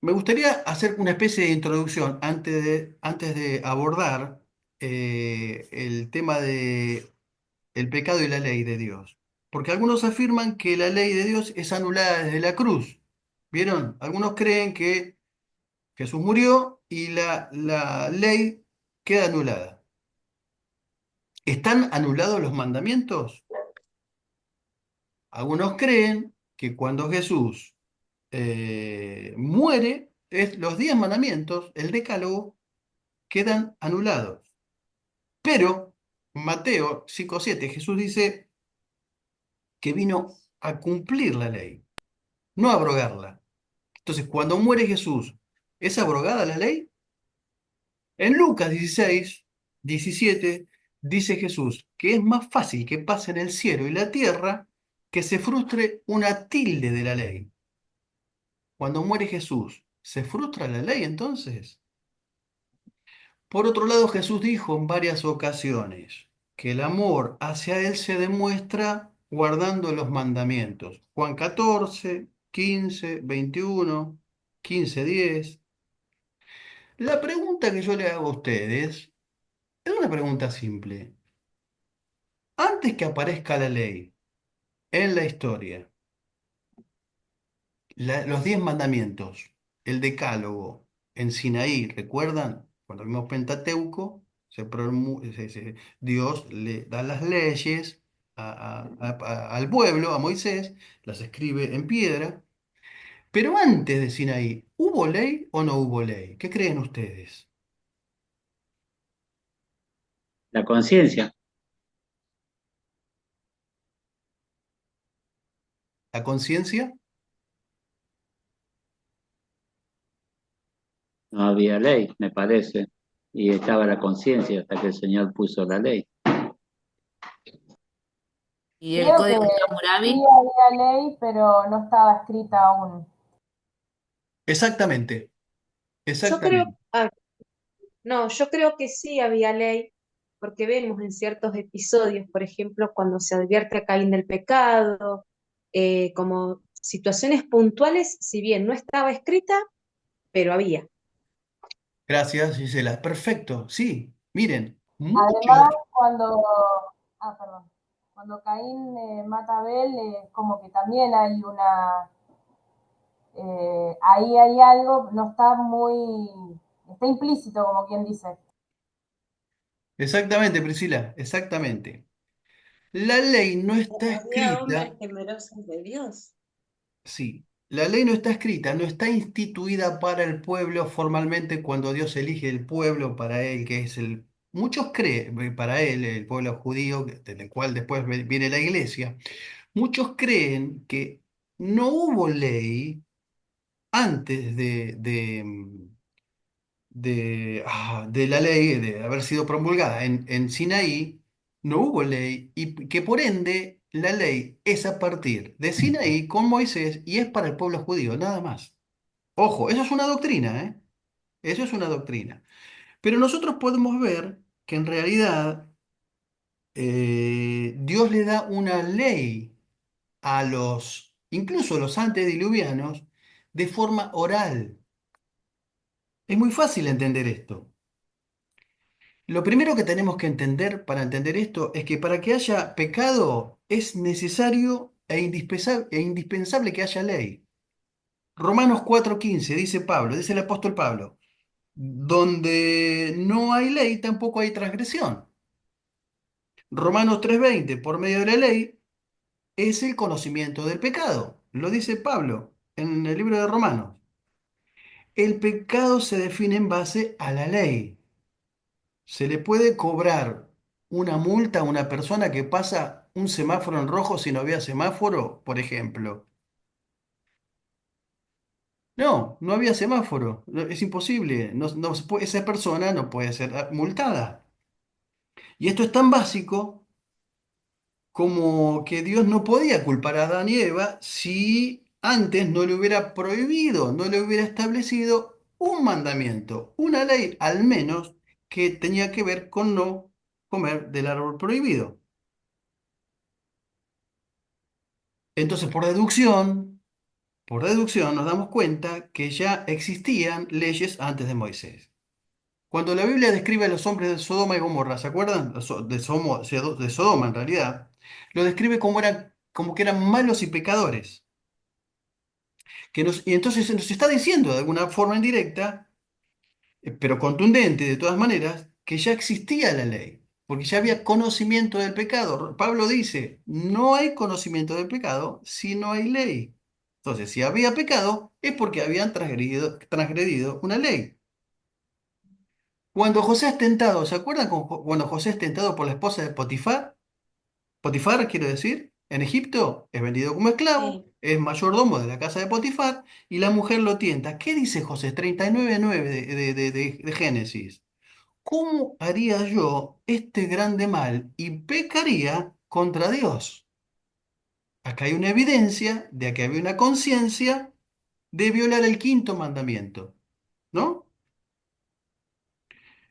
Me gustaría hacer una especie de introducción antes de abordar el tema de el pecado y la ley de Dios. Porque algunos afirman que la ley de Dios es anulada desde la cruz. ¿Vieron? Algunos creen que Jesús murió y la ley queda anulada. ¿Están anulados los mandamientos? Algunos creen que cuando Jesús muere, los 10 mandamientos, el decálogo, quedan anulados. Pero Mateo 5:7, Jesús dice que vino a cumplir la ley, no a abrogarla. Entonces, cuando muere Jesús, ¿es abrogada la ley? En Lucas 16:17 dice Jesús que es más fácil que pasen el cielo y la tierra que se frustre una tilde de la ley. Cuando muere Jesús, ¿se frustra la ley entonces? Por otro lado, Jesús dijo en varias ocasiones que el amor hacia Él se demuestra guardando los mandamientos. Juan 14, 15, 21, 15:10. La pregunta que yo le hago a ustedes es una pregunta simple. Antes que aparezca la ley en la historia, los 10 mandamientos, el decálogo en Sinaí, ¿recuerdan? Cuando vimos Pentateuco, Dios le da las leyes al pueblo, a Moisés, las escribe en piedra. Pero antes de Sinaí, ¿hubo ley o no hubo ley? ¿Qué creen ustedes? La conciencia, ¿La conciencia? no había ley, me parece, y estaba la conciencia hasta que el Señor puso la ley. ¿Y el Creo que código de sí Hammurabi? había ley, pero no estaba escrita aún. Exactamente, Yo creo, exactamente. no, yo creo que sí había ley, porque vemos en ciertos episodios, por ejemplo, cuando se advierte a Caín del pecado, como situaciones puntuales, si bien no estaba escrita, pero había. Gracias, Gisela. Perfecto, sí. Miren, Además, muchos. perdón, cuando Caín mata a Abel, como que también hay ahí hay algo, no está está implícito, como quien dice. Exactamente, Priscila, exactamente. La ley no está Había hombres escrita, temerosos de Dios. sí, la ley no está escrita, no está instituida para el pueblo formalmente cuando Dios elige el pueblo para él, que es muchos creen, para él, el pueblo judío, del cual después viene la iglesia, muchos creen que no hubo ley antes de la ley, de haber sido promulgada en Sinaí, no hubo ley y que por ende la ley es a partir de Sinaí con Moisés y es para el pueblo judío, nada más. Ojo, eso es una doctrina, ¿eh? Eso es una doctrina. Pero nosotros podemos ver que en realidad Dios le da una ley a incluso los antediluvianos, de forma oral. Es muy fácil entender esto. Lo primero que tenemos que entender para entender esto es que para que haya pecado es necesario e indispensable que haya ley. Romanos 4:15 dice Pablo, dice el apóstol Pablo, donde no hay ley tampoco hay transgresión. Romanos 3:20, por medio de la ley es el conocimiento del pecado. Lo dice Pablo en el libro de Romanos. El pecado se define en base a la ley. ¿Se le puede cobrar una multa a una persona que pasa un semáforo en rojo si no había semáforo, por ejemplo? No, no había semáforo. Es imposible. Esa persona no puede ser multada. Y esto es tan básico como que Dios no podía culpar a Adán y Eva si antes no le hubiera prohibido, no le hubiera establecido un mandamiento, una ley al menos que tenía que ver con no comer del árbol prohibido. Entonces, por deducción nos damos cuenta que ya existían leyes antes de Moisés. Cuando la Biblia describe a los hombres de Sodoma y Gomorra, ¿se acuerdan? De Sodoma en realidad, lo describe como que eran malos y pecadores. Y entonces nos está diciendo de alguna forma indirecta, pero contundente de todas maneras, que ya existía la ley, porque ya había conocimiento del pecado. Pablo dice, no hay conocimiento del pecado si no hay ley. Entonces, si había pecado, es porque habían transgredido una ley. Cuando José es tentado, ¿se acuerdan cuando José es tentado por la esposa de Potifar? Potifar, quiero decir, en Egipto es vendido como esclavo, Sí. es mayordomo de la casa de Potifar y la mujer lo tienta. ¿Qué dice José? 39:9 de Génesis. ¿Cómo haría yo este grande mal y pecaría contra Dios? Acá hay una evidencia de que había una conciencia de violar el quinto mandamiento, ¿no?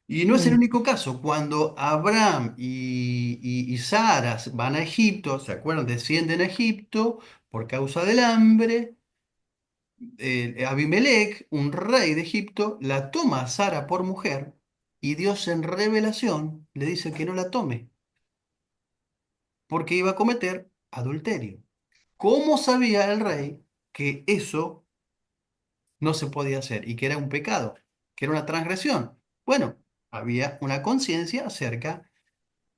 Y no es el Mm, único caso. Cuando Abraham y Sara van a Egipto, ¿se acuerdan? Descienden a Egipto por causa del hambre. Abimelech, un rey de Egipto, la toma a Sara por mujer y Dios en revelación le dice que no la tome porque iba a cometer adulterio. ¿Cómo sabía el rey que eso no se podía hacer y que era un pecado, que era una transgresión? Bueno, había una conciencia acerca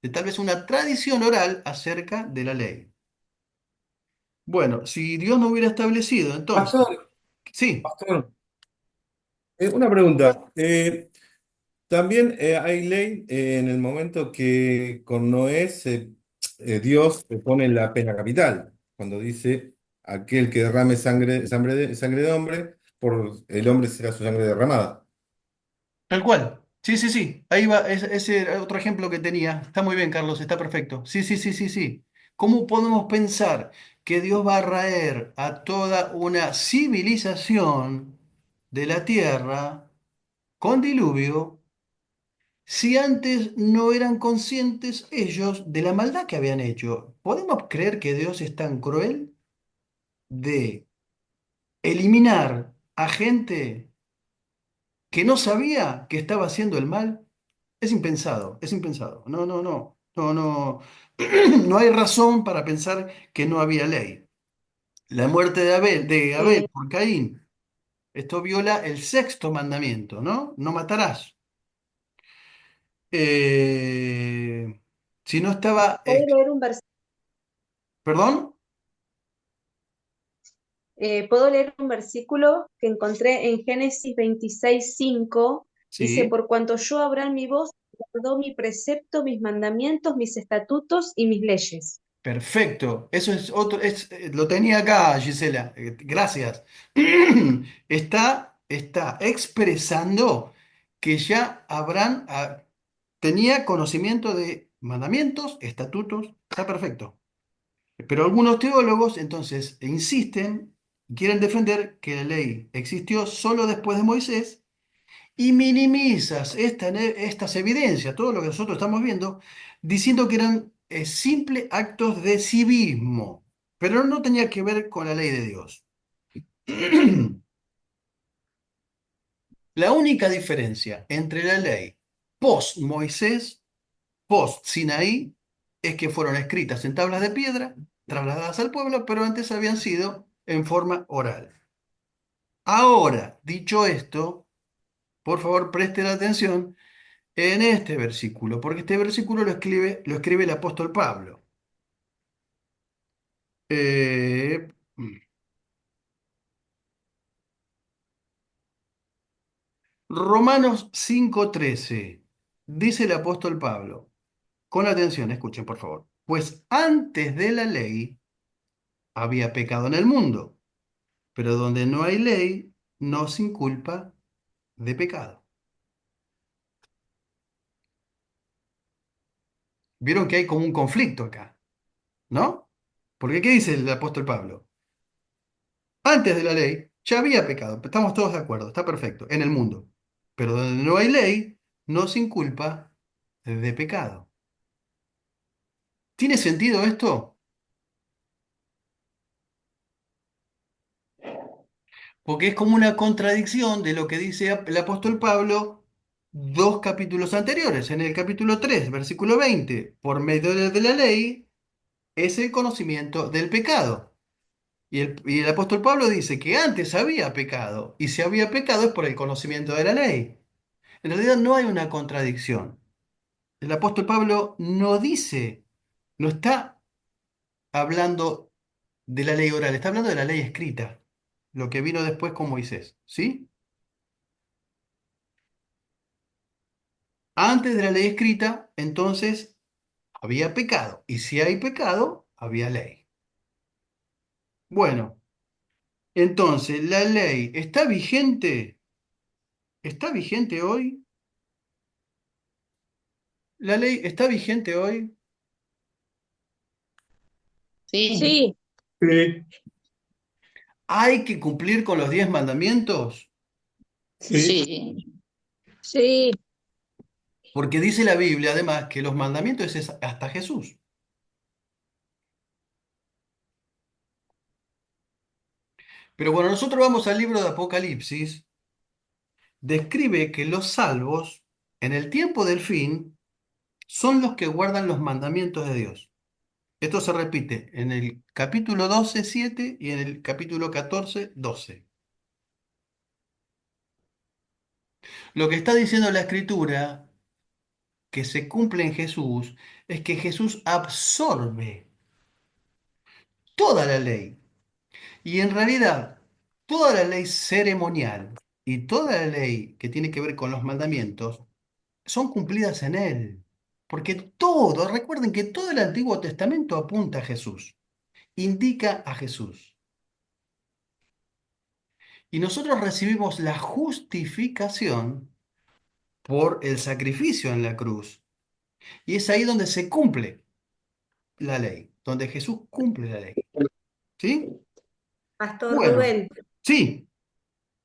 de tal vez una tradición oral acerca de la ley. Bueno, si Dios no hubiera establecido, entonces, Pastor, sí, pastor, una pregunta. También hay ley en el momento que con Noé Dios se pone la pena capital, cuando dice, aquel que derrame sangre de hombre, por el hombre será su sangre derramada. tal cual. Sí, sí, sí. Ahí va, ese era otro ejemplo que tenía. Está muy bien, Carlos, está perfecto. Sí, sí, sí, sí, sí. ¿Cómo podemos pensar que Dios va a raer a toda una civilización de la tierra con diluvio si antes no eran conscientes ellos de la maldad que habían hecho? ¿Podemos creer que Dios es tan cruel de eliminar a gente que no sabía que estaba haciendo el mal? Es impensado, es impensado. No, no, no, no, no. No hay razón para pensar que no había ley. La muerte de Abel Eh, por Caín, esto viola el sexto mandamiento, ¿no? No matarás. Si no estaba, ¿Puedo leer ¿perdón? puedo leer un versículo que encontré en Génesis 26:5? Dice, Sí. por cuanto yo Abraham mi voz, guardó mi precepto, mis mandamientos, mis estatutos y mis leyes. Perfecto, eso es otro, lo tenía acá, Gisela, gracias. Está expresando que ya Abraham tenía conocimiento de mandamientos, estatutos, está perfecto. Pero algunos teólogos entonces insisten y quieren defender que la ley existió solo después de Moisés y minimizas estas evidencias, todo lo que nosotros estamos viendo, diciendo que eran simples actos de civismo, pero no tenía que ver con la ley de Dios. La única diferencia entre la ley post-Moisés, post-Sinaí, es que fueron escritas en tablas de piedra, trasladadas al pueblo, pero antes habían sido en forma oral. Ahora, dicho esto, por favor presten atención en este versículo, porque este versículo lo escribe el apóstol Pablo. Eh, Romanos 5:13. Dice el apóstol Pablo, con atención, escuchen por favor. Pues antes de la ley había pecado en el mundo, pero donde no hay ley, no sin culpa de pecado. Vieron que hay como un conflicto acá, ¿no? Porque ¿qué dice el apóstol Pablo? Antes de la ley ya había pecado, estamos todos de acuerdo, está perfecto, en el mundo. Pero donde no hay ley, no sin culpa de pecado. ¿Tiene sentido esto? Porque es como una contradicción de lo que dice el apóstol Pablo dos capítulos anteriores. En el capítulo 3, versículo 20, por medio de la ley es el conocimiento del pecado. Y el apóstol Pablo dice que antes había pecado, y si había pecado es por el conocimiento de la ley. En realidad no hay una contradicción. El apóstol Pablo no dice, no está hablando de la ley oral, está hablando de la ley escrita, lo que vino después con Moisés, ¿sí? Antes de la ley escrita, entonces había pecado, y si hay pecado, había ley. Bueno, entonces, ¿la ley está vigente? ¿Está vigente hoy? ¿La ley está vigente hoy? Sí, Sí, Sí, ¿Hay que cumplir con los 10 mandamientos? sí. sí, sí, Porque dice la Biblia, además, que los mandamientos es hasta Jesús. Pero cuando nosotros vamos al libro de Apocalipsis, describe que los salvos, en el tiempo del fin, son los que guardan los mandamientos de Dios. Esto se repite en el capítulo 12 7 y en el capítulo 14 12. Lo que está diciendo la Escritura, que se cumple en Jesús, es que Jesús absorbe toda la ley. Y en realidad, toda la ley ceremonial y toda la ley que tiene que ver con los mandamientos son cumplidas en Él. Porque todo, recuerden que todo el Antiguo Testamento apunta a Jesús, indica a Jesús. Y nosotros recibimos la justificación por el sacrificio en la cruz. Y es ahí donde se cumple la ley, donde Jesús cumple la ley. ¿Sí? Pastor Bueno, Rubén, sí,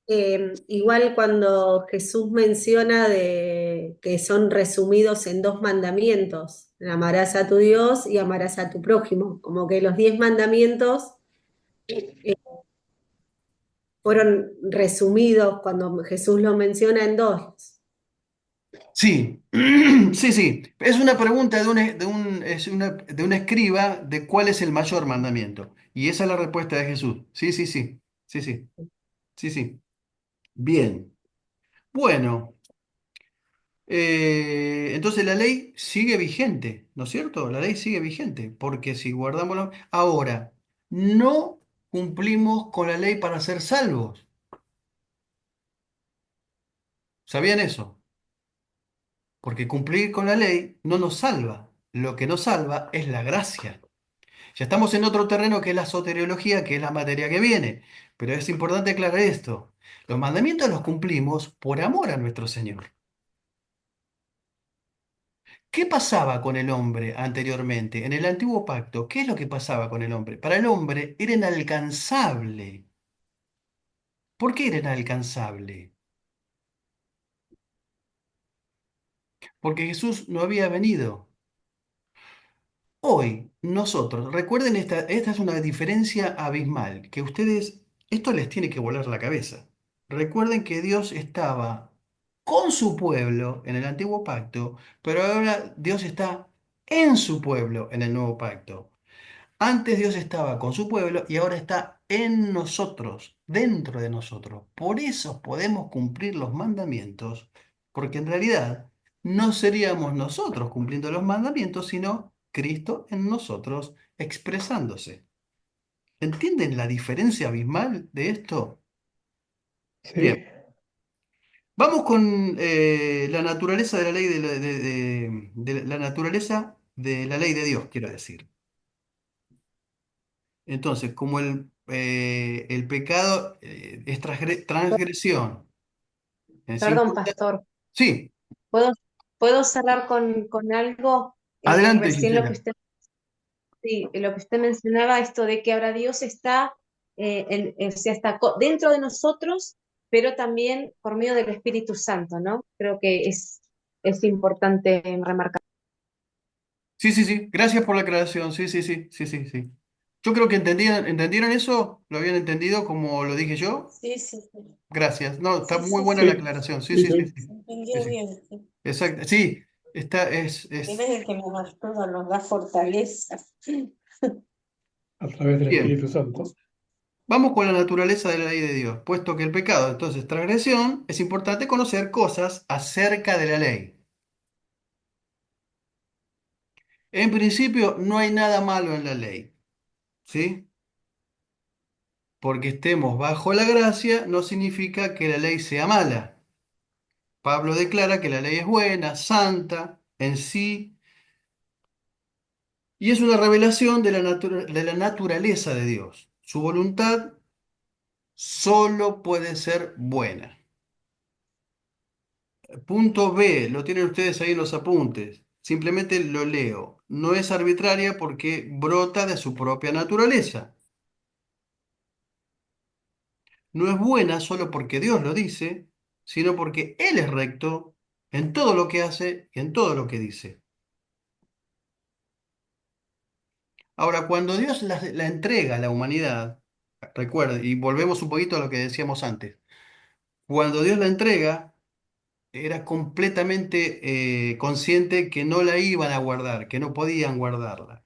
igual cuando Jesús menciona de que son resumidos en dos mandamientos, amarás a tu Dios y amarás a tu prójimo, como que los 10 mandamientos eh, fueron resumidos cuando Jesús lo menciona en dos. sí, sí, sí. Es una pregunta de un escriba de cuál es el mayor mandamiento. Y esa es la respuesta de Jesús. Sí, sí, sí, sí, sí, sí, sí. Bien. Bueno, entonces la ley sigue vigente, ¿no es cierto? La ley sigue vigente, porque si guardamos la... Ahora, no cumplimos con la ley para ser salvos. ¿Sabían eso? Porque cumplir con la ley no nos salva. Lo que nos salva es la gracia. Ya estamos en otro terreno que es la soteriología, que es la materia que viene. Pero es importante aclarar esto. Los mandamientos los cumplimos por amor a nuestro Señor. ¿Qué pasaba con el hombre anteriormente? En el antiguo pacto, ¿qué es lo que pasaba con el hombre? Para el hombre era inalcanzable. ¿Por qué era inalcanzable? Porque Jesús no había venido. Hoy, nosotros, recuerden esta es una diferencia abismal, que ustedes, esto les tiene que volar la cabeza. Recuerden que Dios estaba con su pueblo en el antiguo pacto, pero ahora Dios está en su pueblo en el nuevo pacto. Antes Dios estaba con su pueblo y ahora está en nosotros, dentro de nosotros. Por eso podemos cumplir los mandamientos, porque en realidad no seríamos nosotros cumpliendo los mandamientos, sino Cristo en nosotros expresándose. ¿Entienden la diferencia abismal de esto? Bien, Sí. Vamos con la naturaleza de la ley de la naturaleza de la ley de Dios, quiero decir. Entonces, como el pecado es transgresión, se Perdón, imputa. pastor. Sí, ¿Puedo, puedo cerrar con algo? adelante, Recién lo que Gisela. usted, sí, lo que usted mencionaba, esto de que ahora Dios está, o sea, está dentro de nosotros, pero también por medio del Espíritu Santo, ¿no? Creo que es importante remarcar. Sí, sí, sí. Gracias por la aclaración. Sí, sí, sí, sí, sí, sí. Yo creo que entendieron eso, lo habían entendido como lo dije yo. Sí, sí, sí. Gracias. No, está Sí, muy sí, buena la sí. Sí, aclaración. Sí, sí, sí, sí, sí. sí. Se Sí, entendió sí. bien. Sí. Exacto. Sí, Él es el que nos ayuda, nos da fortaleza. A través del bien. Espíritu Santo. Vamos con la naturaleza de la ley de Dios. Puesto que el pecado, entonces, transgresión, es importante conocer cosas acerca de la ley. En principio, no hay nada malo en la ley, ¿sí? Porque estemos bajo la gracia no significa que la ley sea mala. Pablo declara que la ley es buena, santa en sí, y es una revelación de de la naturaleza de Dios. Su voluntad solo puede ser buena. Punto B, lo tienen ustedes ahí en los apuntes. Simplemente lo leo. No es arbitraria porque brota de su propia naturaleza. No es buena solo porque Dios lo dice, sino porque Él es recto en todo lo que hace y en todo lo que dice. Ahora, cuando Dios la entrega a la humanidad, recuerde, y volvemos un poquito a lo que decíamos antes, cuando Dios la entrega, era completamente consciente que no la iban a guardar, que no podían guardarla.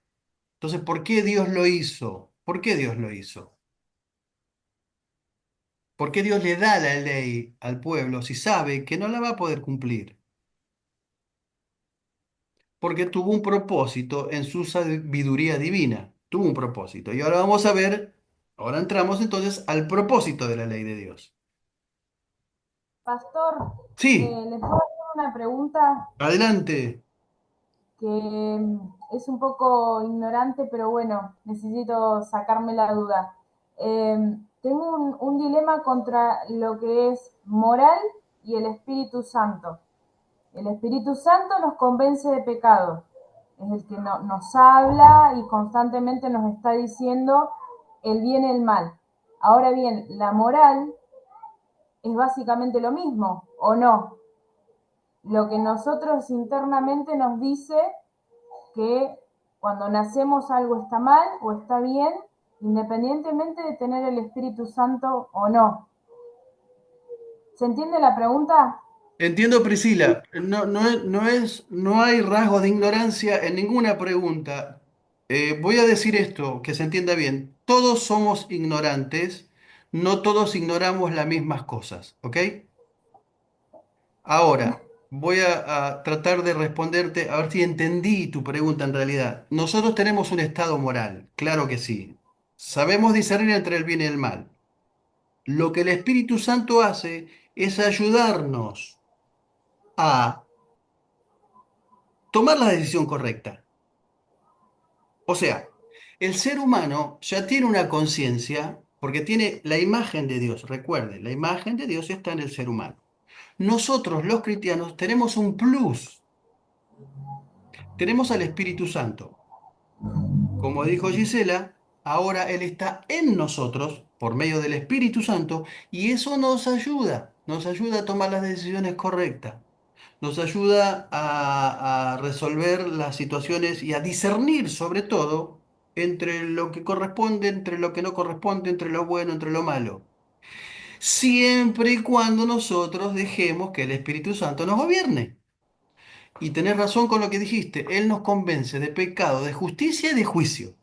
Entonces, ¿por qué Dios lo hizo? ¿Por qué Dios lo hizo? ¿Por qué Dios le da la ley al pueblo si sabe que no la va a poder cumplir? Porque tuvo un propósito en su sabiduría divina. Tuvo un propósito. Y ahora vamos a ver, ahora entramos entonces al propósito de la ley de Dios. Pastor, Sí, ¿le puedo hacer una pregunta adelante. que es un poco ignorante, pero bueno, necesito sacarme la duda? Tengo un dilema contra lo que es moral y el Espíritu Santo. El Espíritu Santo nos convence de pecado, es el que nos habla y constantemente nos está diciendo el bien y el mal. Ahora bien, la moral es básicamente lo mismo, ¿o no? Lo que nosotros internamente nos dice que cuando nacemos algo está mal o está bien, independientemente de tener el Espíritu Santo o no. ¿Se entiende la pregunta? Entiendo, Priscila. No hay rasgos de ignorancia en ninguna pregunta. Voy a decir esto, que se entienda bien. Todos somos ignorantes, no todos ignoramos las mismas cosas, ¿ok? Ahora, voy a tratar de responderte, a ver si entendí tu pregunta en realidad. Nosotros tenemos un estado moral, claro que sí. Sabemos discernir entre el bien y el mal. Lo que el Espíritu Santo hace es ayudarnos a tomar la decisión correcta. O sea, el ser humano ya tiene una conciencia porque tiene la imagen de Dios. Recuerde, la imagen de Dios está en el ser humano. Nosotros, los cristianos, tenemos un plus. Tenemos al Espíritu Santo. Como dijo Gisela, ahora Él está en nosotros por medio del Espíritu Santo y eso nos ayuda a tomar las decisiones correctas. Nos ayuda a resolver las situaciones y a discernir sobre todo entre lo que corresponde, entre lo que no corresponde, entre lo bueno, entre lo malo. Siempre y cuando nosotros dejemos que el Espíritu Santo nos gobierne. Y tenés razón con lo que dijiste, Él nos convence de pecado, de justicia y de juicio.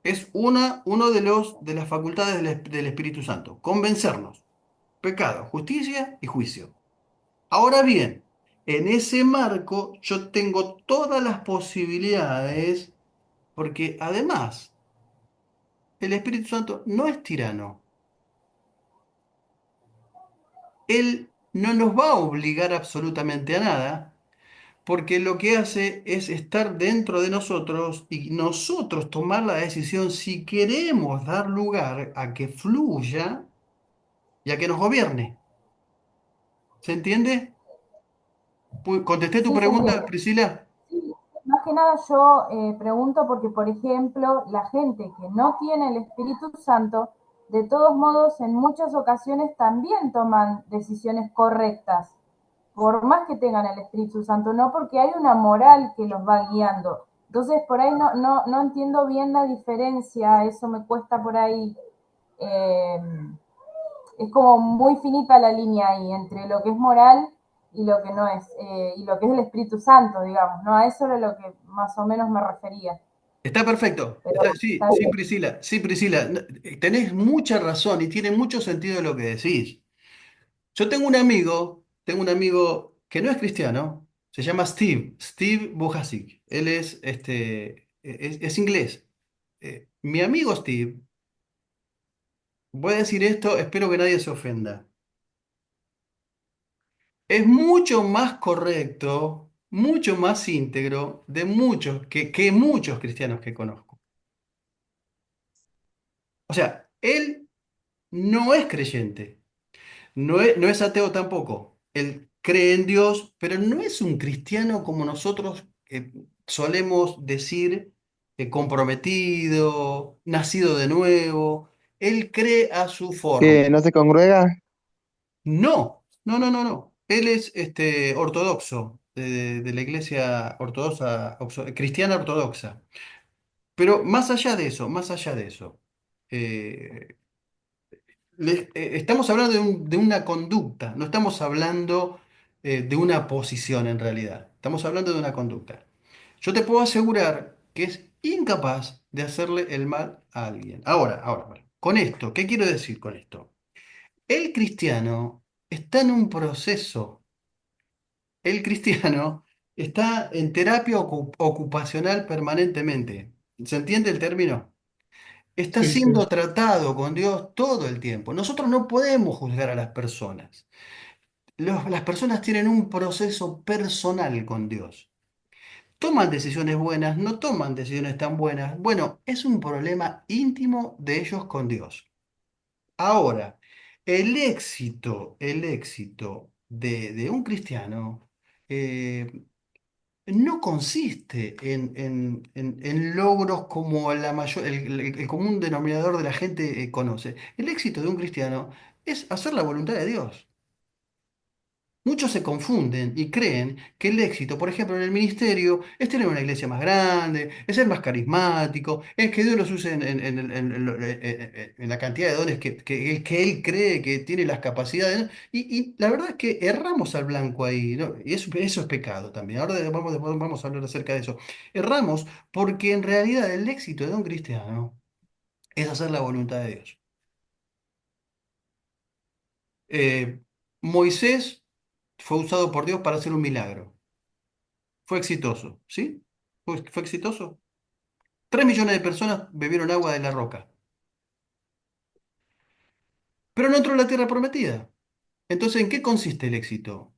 Es uno de las facultades del Espíritu Santo, convencernos. Pecado, justicia y juicio. Ahora bien, en ese marco yo tengo todas las posibilidades, porque además el Espíritu Santo no es tirano. Él no nos va a obligar absolutamente a nada, porque lo que hace es estar dentro de nosotros y nosotros tomar la decisión si queremos dar lugar a que fluya y a que nos gobierne. ¿Se entiende? ¿Contesté tu Sí, se pregunta, entiende. Priscila? Sí, más que nada yo pregunto porque, por ejemplo, la gente que no tiene el Espíritu Santo, de todos modos, en muchas ocasiones también toman decisiones correctas, por más que tengan el Espíritu Santo, no porque hay una moral que los va guiando. Entonces, por ahí no entiendo bien la diferencia, eso me cuesta por ahí. eh, es como muy finita la línea ahí entre lo que es moral y lo que no es, y lo que es el Espíritu Santo, digamos, ¿no? A eso era lo que más o menos me refería. Está perfecto. Pero Sí, está sí, bien. Priscila. Sí, Priscila. Tenés mucha razón y tiene mucho sentido lo que decís. Yo tengo un amigo que no es cristiano, se llama Steve Bujasic. Él es inglés. Mi amigo Steve, voy a decir esto, espero que nadie se ofenda. Es mucho más correcto, mucho más íntegro de que muchos cristianos que conozco. O sea, él no es creyente, no es ateo tampoco. Él cree en Dios, pero no es un cristiano como nosotros solemos decir, comprometido, nacido de nuevo. Él cree a su forma. ¿Que no se congrega? No, no, no, no, no. Él es ortodoxo, de la iglesia ortodoxa, cristiana ortodoxa. Pero más allá de eso, eh, estamos hablando de una conducta, no estamos hablando de una posición en realidad, estamos hablando de una conducta. Yo te puedo asegurar que es incapaz de hacerle el mal a alguien. Ahora, con esto, ¿qué quiero decir con esto? El cristiano está en un proceso, el cristiano está en terapia ocupacional permanentemente. ¿Se entiende el término? Está Sí, sí. siendo tratado con Dios todo el tiempo. Nosotros no podemos juzgar a las personas. Las personas tienen un proceso personal con Dios. Toman decisiones buenas, no toman decisiones tan buenas. Bueno, es un problema íntimo de ellos con Dios. Ahora, el éxito de un cristiano eh, no consiste en logros como el común denominador de la gente conoce. El éxito de un cristiano es hacer la voluntad de Dios. Muchos se confunden y creen que el éxito, por ejemplo, en el ministerio, es tener una iglesia más grande, es ser más carismático, es que Dios los use en la cantidad de dones que Él cree que tiene las capacidades, ¿no? Y la verdad es que erramos al blanco ahí, ¿no? Y eso es pecado también. Ahora vamos a hablar acerca de eso. Erramos porque en realidad el éxito de un cristiano es hacer la voluntad de Dios. Eh, Moisés fue usado por Dios para hacer un milagro. Fue exitoso, ¿sí? Fue exitoso. 3 millones de personas bebieron agua de la roca, pero no entró en la tierra prometida. Entonces, ¿en qué consiste el éxito?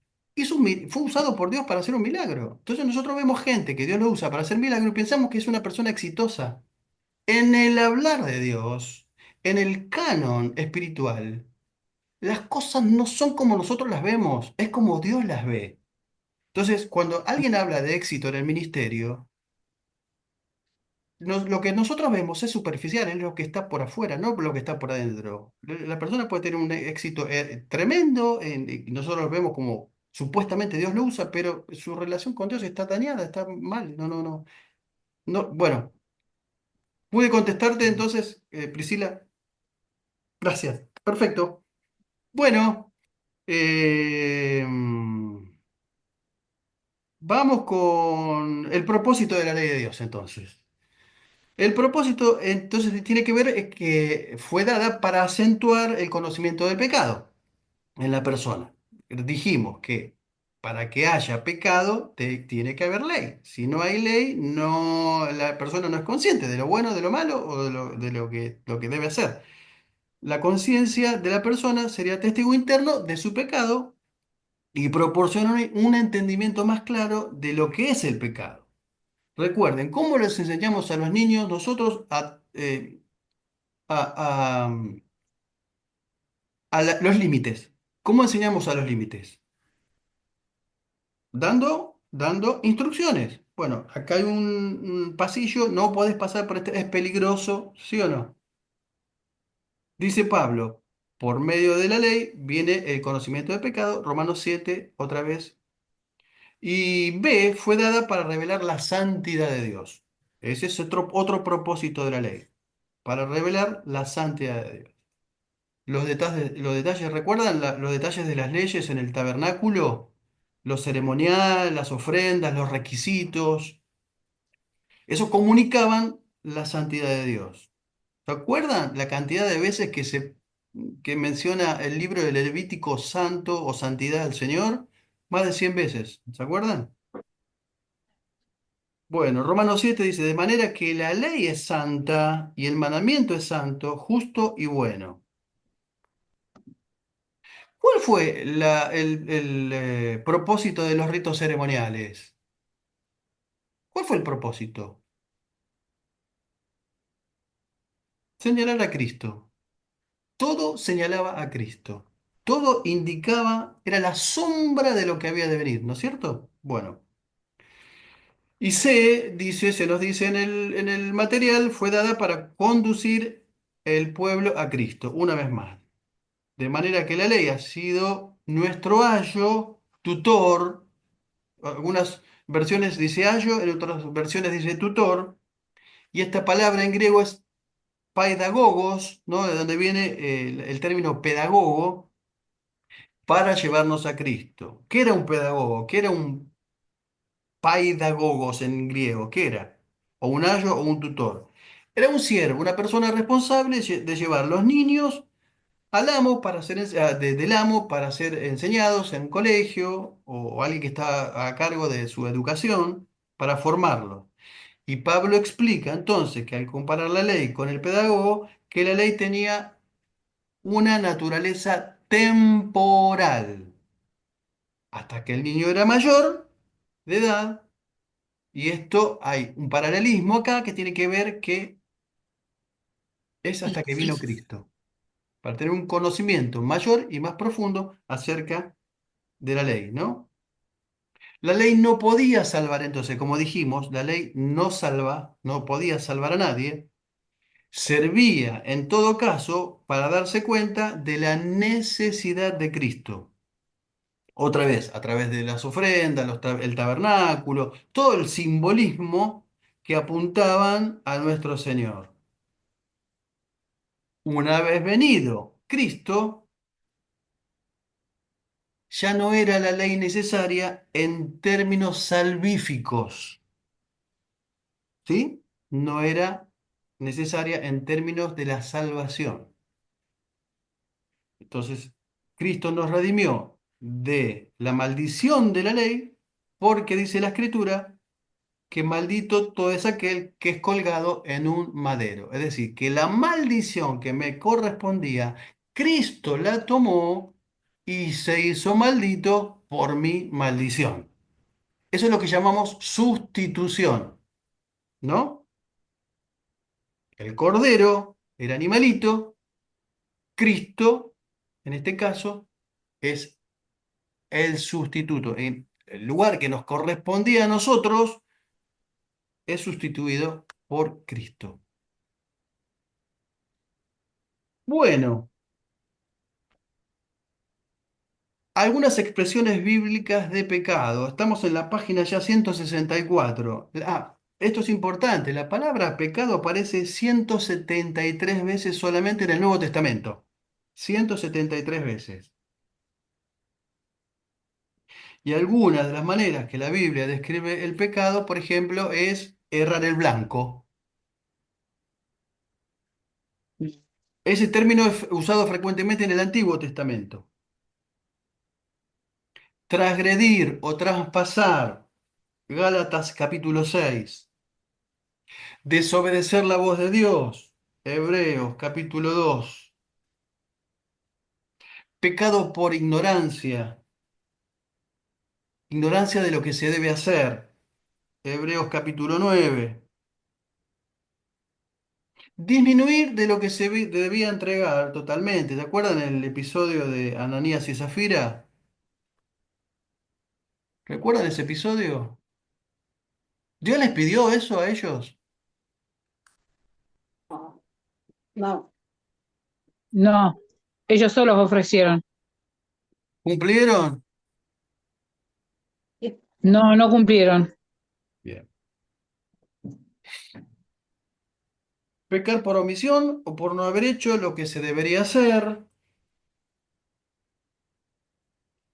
Fue usado por Dios para hacer un milagro. Entonces nosotros vemos gente que Dios lo usa para hacer milagro y pensamos que es una persona exitosa. En el hablar de Dios, en el canon espiritual, las cosas no son como nosotros las vemos, es como Dios las ve. Entonces, cuando alguien habla de éxito en el ministerio, lo que nosotros vemos es superficial, es lo que está por afuera, no lo que está por adentro. La persona puede tener un éxito tremendo, y nosotros lo vemos como supuestamente Dios lo usa, pero su relación con Dios está dañada, está mal. No, no, no. No, bueno, pude contestarte entonces, Priscila. Gracias. Perfecto. Bueno, vamos con el propósito de la ley de Dios entonces. El propósito, entonces, tiene que ver que fue dada para acentuar el conocimiento del pecado en la persona. Dijimos que para que haya pecado tiene que haber ley. Si no hay ley, la persona no es consciente de lo bueno, de lo malo o de lo que debe hacer. La conciencia de la persona sería testigo interno de su pecado y proporciona un entendimiento más claro de lo que es el pecado. Recuerden, ¿cómo les enseñamos a los niños nosotros a, a- los límites? ¿Cómo enseñamos a los límites? Dando instrucciones. Bueno, acá hay un pasillo, no podés pasar por este, es peligroso, ¿sí o no? Dice Pablo, por medio de la ley viene el conocimiento del pecado, Romanos 7, otra vez. Y B fue dada para revelar la santidad de Dios. Ese es otro propósito de la ley, para revelar la santidad de Dios. Los detalles, ¿recuerdan los detalles de las leyes en el tabernáculo? Lo ceremonial, las ofrendas, los requisitos. Eso comunicaban la santidad de Dios. ¿Se acuerdan la cantidad de veces que menciona el libro del Levítico santo o santidad del Señor? Más de 100 veces. ¿Se acuerdan? Bueno, Romanos 7 dice, de manera que la ley es santa y el mandamiento es santo, justo y bueno. ¿Cuál fue el propósito de los ritos ceremoniales? ¿Cuál fue el propósito? Señalar a Cristo. Todo señalaba a Cristo. Todo indicaba, era la sombra de lo que había de venir, ¿no es cierto? Bueno, y se nos dice en el material, fue dada para conducir el pueblo a Cristo, una vez más. De manera que la ley ha sido nuestro ayo, tutor. Algunas versiones dice ayo, en otras versiones dice tutor. Y esta palabra en griego es paidagogos, ¿no? De donde viene el término pedagogo, para llevarnos a Cristo. ¿Qué era un pedagogo? ¿Qué era un paidagogos en griego? ¿Qué era? O un ayo o un tutor. Era un siervo, una persona responsable de llevar los niños al amo para ser, del amo para ser enseñados en un colegio o alguien que está a cargo de su educación para formarlos. Y Pablo explica entonces que al comparar la ley con el pedagogo, que la ley tenía una naturaleza temporal, hasta que el niño era mayor de edad, y esto hay un paralelismo acá que tiene que ver que es hasta que vino Cristo, para tener un conocimiento mayor y más profundo acerca de la ley, ¿no? La ley no podía salvar, entonces, como dijimos, la ley no salva, no podía salvar a nadie, servía en todo caso para darse cuenta de la necesidad de Cristo. Otra vez, a través de las ofrendas, el tabernáculo, todo el simbolismo que apuntaban a nuestro Señor. Una vez venido Cristo, ya no era la ley necesaria en términos salvíficos, ¿sí? No era necesaria en términos de la salvación. Entonces, Cristo nos redimió de la maldición de la ley, porque dice la Escritura que maldito todo es aquel que es colgado en un madero. Es decir, que la maldición que me correspondía, Cristo la tomó y se hizo maldito por mi maldición. Eso es lo que llamamos sustitución, ¿no? El cordero, el animalito, Cristo, en este caso, es el sustituto. En el lugar que nos correspondía a nosotros, es sustituido por Cristo. Bueno, algunas expresiones bíblicas de pecado. Estamos en la página ya 164. Esto es importante. La palabra pecado aparece 173 veces solamente en el Nuevo Testamento. 173 veces. Y algunas de las maneras que la Biblia describe el pecado, por ejemplo, es errar el blanco. Ese término es usado frecuentemente en el Antiguo Testamento. Transgredir o traspasar, Gálatas capítulo 6. Desobedecer la voz de Dios, Hebreos capítulo 2. Pecado por ignorancia, ignorancia de lo que se debe hacer. Hebreos capítulo 9. Disminuir de lo que debía entregar totalmente. ¿Se acuerdan el episodio de Ananías y Zafira? ¿Recuerdan ese episodio? ¿Dios les pidió eso a ellos? No, No, ellos solos ofrecieron. ¿Cumplieron? No, no cumplieron. Bien. Pecar por omisión o por no haber hecho lo que se debería hacer.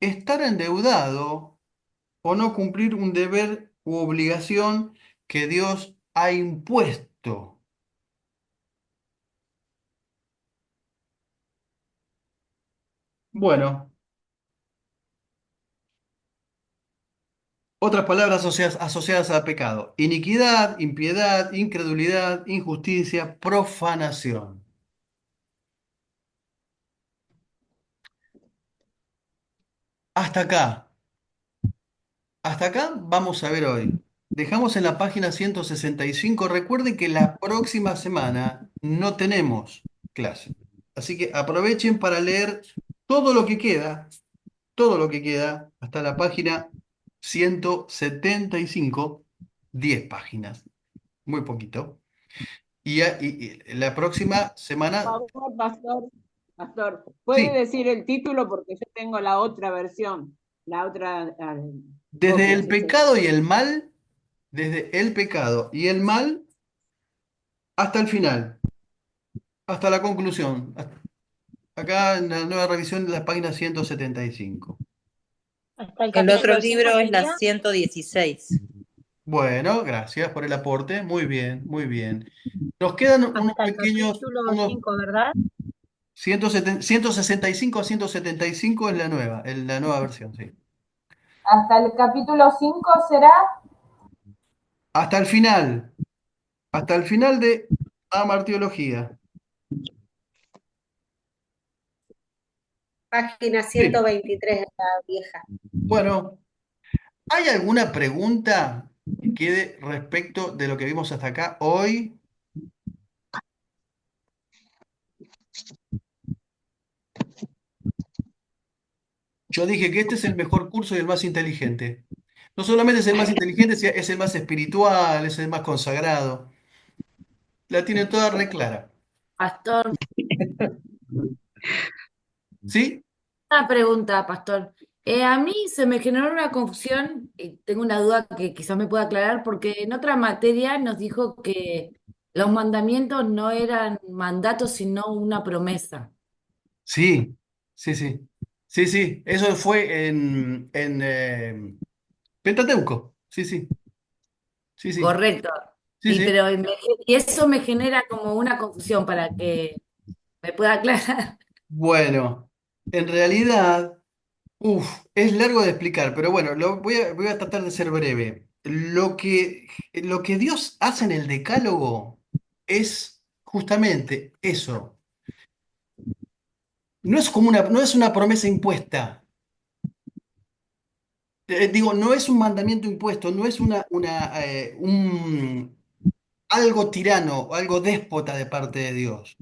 Estar endeudado o no cumplir un deber u obligación que Dios ha impuesto. Bueno, otras palabras asociadas al pecado. Iniquidad, impiedad, incredulidad, injusticia, profanación. Hasta acá. Hasta acá vamos a ver hoy. Dejamos en la página 165. Recuerden que la próxima semana no tenemos clase. Así que aprovechen para leer todo lo que queda, todo lo que queda, hasta la página 175, 10 páginas, muy poquito. Y la próxima semana, Por favor, pastor, ¿puede sí, decir el título? Porque yo tengo la otra versión, la otra desde copia, el si se pecado y el mal, desde el pecado y el mal hasta el final, hasta la conclusión. Acá en la nueva revisión de la página 175. Hasta el El otro capítulo 5 libro es la sería 116. Bueno, gracias por el aporte. Muy bien, muy bien. Nos quedan unos hasta el pequeños, capítulo unos 5, ¿verdad? 165 a 175 es la nueva versión, sí. Hasta el capítulo 5 será. Hasta el final de Amartiología. Página Bien, 123 de la vieja. bueno, ¿hay alguna pregunta que quede respecto de lo que vimos hasta acá hoy? Yo dije que este es el mejor curso y el más inteligente. No solamente es el más inteligente, es el más espiritual, es el más consagrado. La tiene toda re clara. Pastor, ¿Sí? una pregunta, pastor. A mí se me generó una confusión, y tengo una duda que quizás me pueda aclarar, porque en otra materia nos dijo que los mandamientos no eran mandatos, sino una promesa. Sí, sí, sí. Sí, sí. Eso fue en Pentateuco. Sí, sí. Sí, sí. Correcto. Sí, sí. Y eso me genera como una confusión para que me pueda aclarar. Bueno, en realidad, es largo de explicar, pero bueno, voy a tratar de ser breve. Lo que Dios hace en el Decálogo es justamente eso. No es una promesa impuesta. Digo, no es un mandamiento impuesto, no es algo tirano, algo déspota de parte de Dios.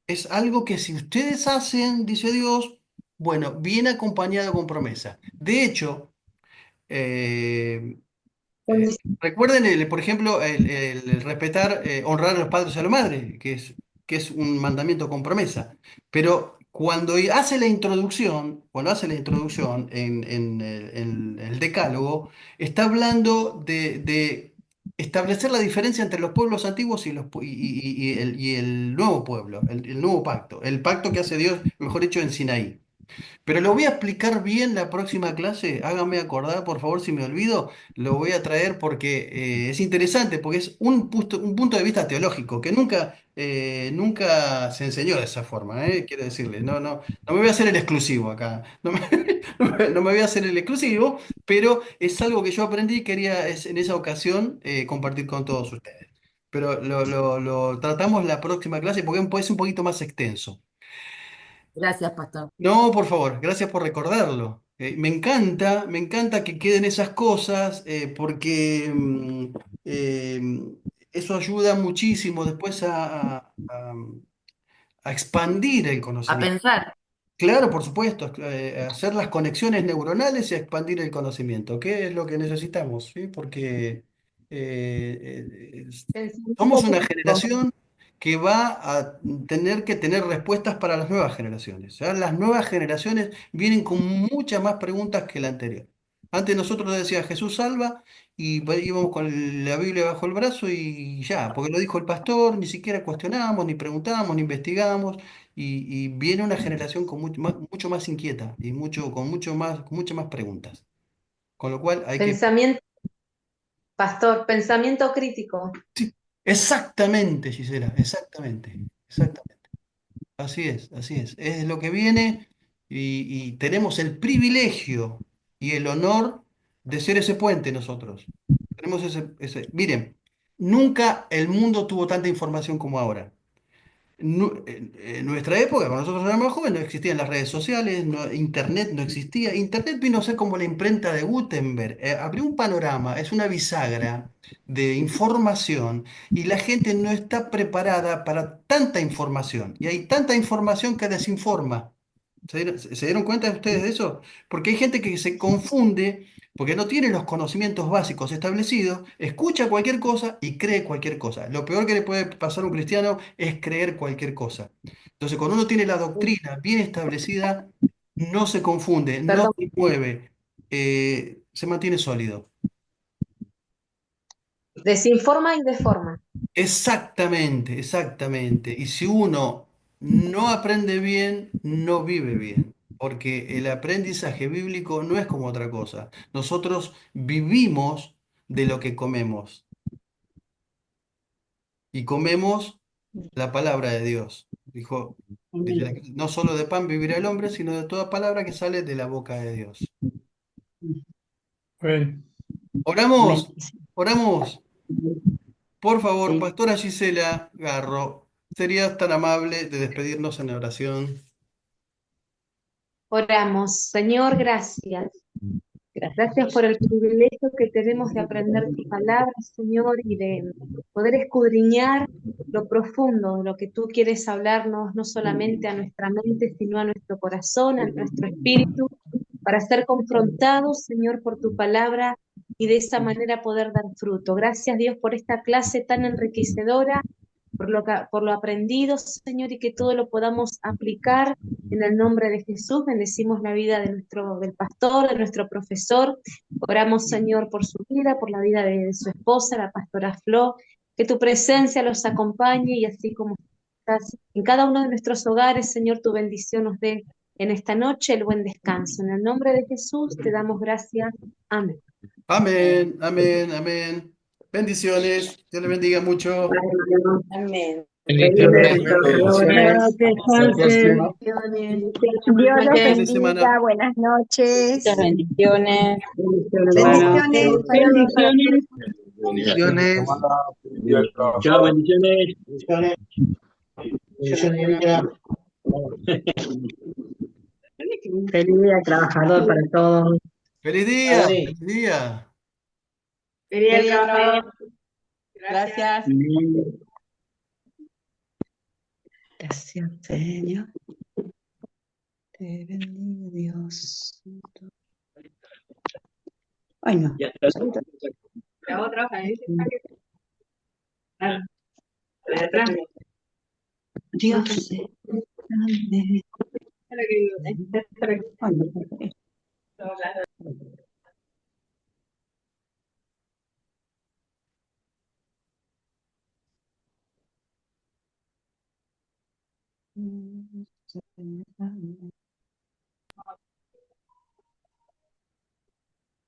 Es algo que si ustedes hacen, dice Dios, bueno, viene acompañado con promesa. De hecho, eh, recuerden, por ejemplo, el respetar, honrar a los padres y a la madre, que es un mandamiento con promesa. Pero cuando hace la introducción en el Decálogo, está hablando de establecer la diferencia entre los pueblos antiguos y el nuevo pueblo, el nuevo pacto, el pacto que hace Dios, mejor dicho, en Sinaí. Pero lo voy a explicar bien la próxima clase. Háganme acordar, por favor, si me olvido, lo voy a traer porque es interesante, porque es un punto de vista teológico que nunca se enseñó de esa forma, quiero decirle. No, no, no me voy a hacer el exclusivo acá. No me, no me voy a hacer el exclusivo, pero es algo que yo aprendí y quería en esa ocasión compartir con todos ustedes. Pero lo tratamos la próxima clase porque puede ser un poquito más extenso. Gracias, pastor. No, por favor, gracias por recordarlo. Me encanta que queden esas cosas porque eh, eso ayuda muchísimo después a expandir el A conocimiento. pensar. Claro, por supuesto, hacer las conexiones neuronales y expandir el conocimiento, que es lo que necesitamos, ¿sí? Porque somos Pensamiento una crítico. generación que va a tener que tener respuestas para las nuevas generaciones. ¿Ya? Las nuevas generaciones vienen con muchas más preguntas que la anterior. Antes nosotros decía Jesús salva y íbamos con la Biblia bajo el brazo y ya, porque lo dijo el pastor, ni siquiera cuestionábamos, ni preguntábamos, ni investigamos y viene una generación con mucho más inquieta y con muchas más preguntas. Con lo cual hay que... Pensamiento, pastor, pensamiento crítico. Exactamente, Gisela, exactamente. Así es, así es. Es lo que viene y tenemos el privilegio y el honor de ser ese puente nosotros. Tenemos Miren, nunca el mundo tuvo tanta información como ahora. En nuestra época, cuando nosotros éramos jóvenes, no existían las redes sociales, Internet no existía. Internet vino a ser como la imprenta de Gutenberg. Abrió un panorama, es una bisagra de información y la gente no está preparada para tanta información. Y hay tanta información que desinforma. Se dieron cuenta ustedes de eso? Porque hay gente que se confunde porque no tiene los conocimientos básicos establecidos, escucha cualquier cosa y cree cualquier cosa. Lo peor que le puede pasar a un cristiano es creer cualquier cosa. Entonces, cuando uno tiene la doctrina bien establecida, no se confunde, no Perdón, se mueve, se mantiene sólido. desinforma y deforma. Exactamente. Y si uno no aprende bien, no vive bien. Porque el aprendizaje bíblico no es como otra cosa. Nosotros vivimos de lo que comemos. Y comemos la palabra de Dios. No solo de pan vivirá el hombre, sino de toda palabra que sale de la boca de Dios. Bueno, Oramos, oramos. Por favor, Sí. Pastora Gisela Garro, ¿serías tan amable de despedirnos en oración? Oramos. Señor, gracias. Gracias por el privilegio que tenemos de aprender tu palabra, Señor, y de poder escudriñar lo profundo de lo que tú quieres hablarnos, no solamente a nuestra mente, sino a nuestro corazón, a nuestro espíritu, para ser confrontados, Señor, por tu palabra y de esa manera poder dar fruto. Gracias, Dios, por esta clase tan enriquecedora, por lo aprendido, Señor, y que todo lo podamos aplicar en el nombre de Jesús. Bendecimos la vida del pastor, de nuestro profesor. Oramos, Señor, por su vida, por la vida de su esposa, la pastora Flo. Que tu presencia los acompañe y así como estás en cada uno de nuestros hogares, Señor, tu bendición nos dé en esta noche el buen descanso. En el nombre de Jesús te damos gracias. Amén. Amén. Bendiciones. Dios le bendiga mucho. Amén. bendiciones. Bendiciones. Que descansen. Bendiciones. Dios los Buen fin de bendiga. semana. Buenas noches. Muchas bendiciones. Bendiciones. Bendiciones. Saludos para Bendiciones. Bendiciones. Chao, bendiciones. Feliz día trabajador para todos. Feliz día. Feliz día. Quería el trabajador. Gracias. Gracias, Señor. Te bendiga Dios. Ay, no. Ya está. La otra hoja, ¿eh? Ah, la de atrás. Dios es grande. Esta es la que digo, ¿eh? Esta es la que- Ay, no, por favor.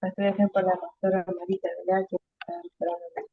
Estoy haciendo por la pastora Marita, ¿verdad? Que está esperando.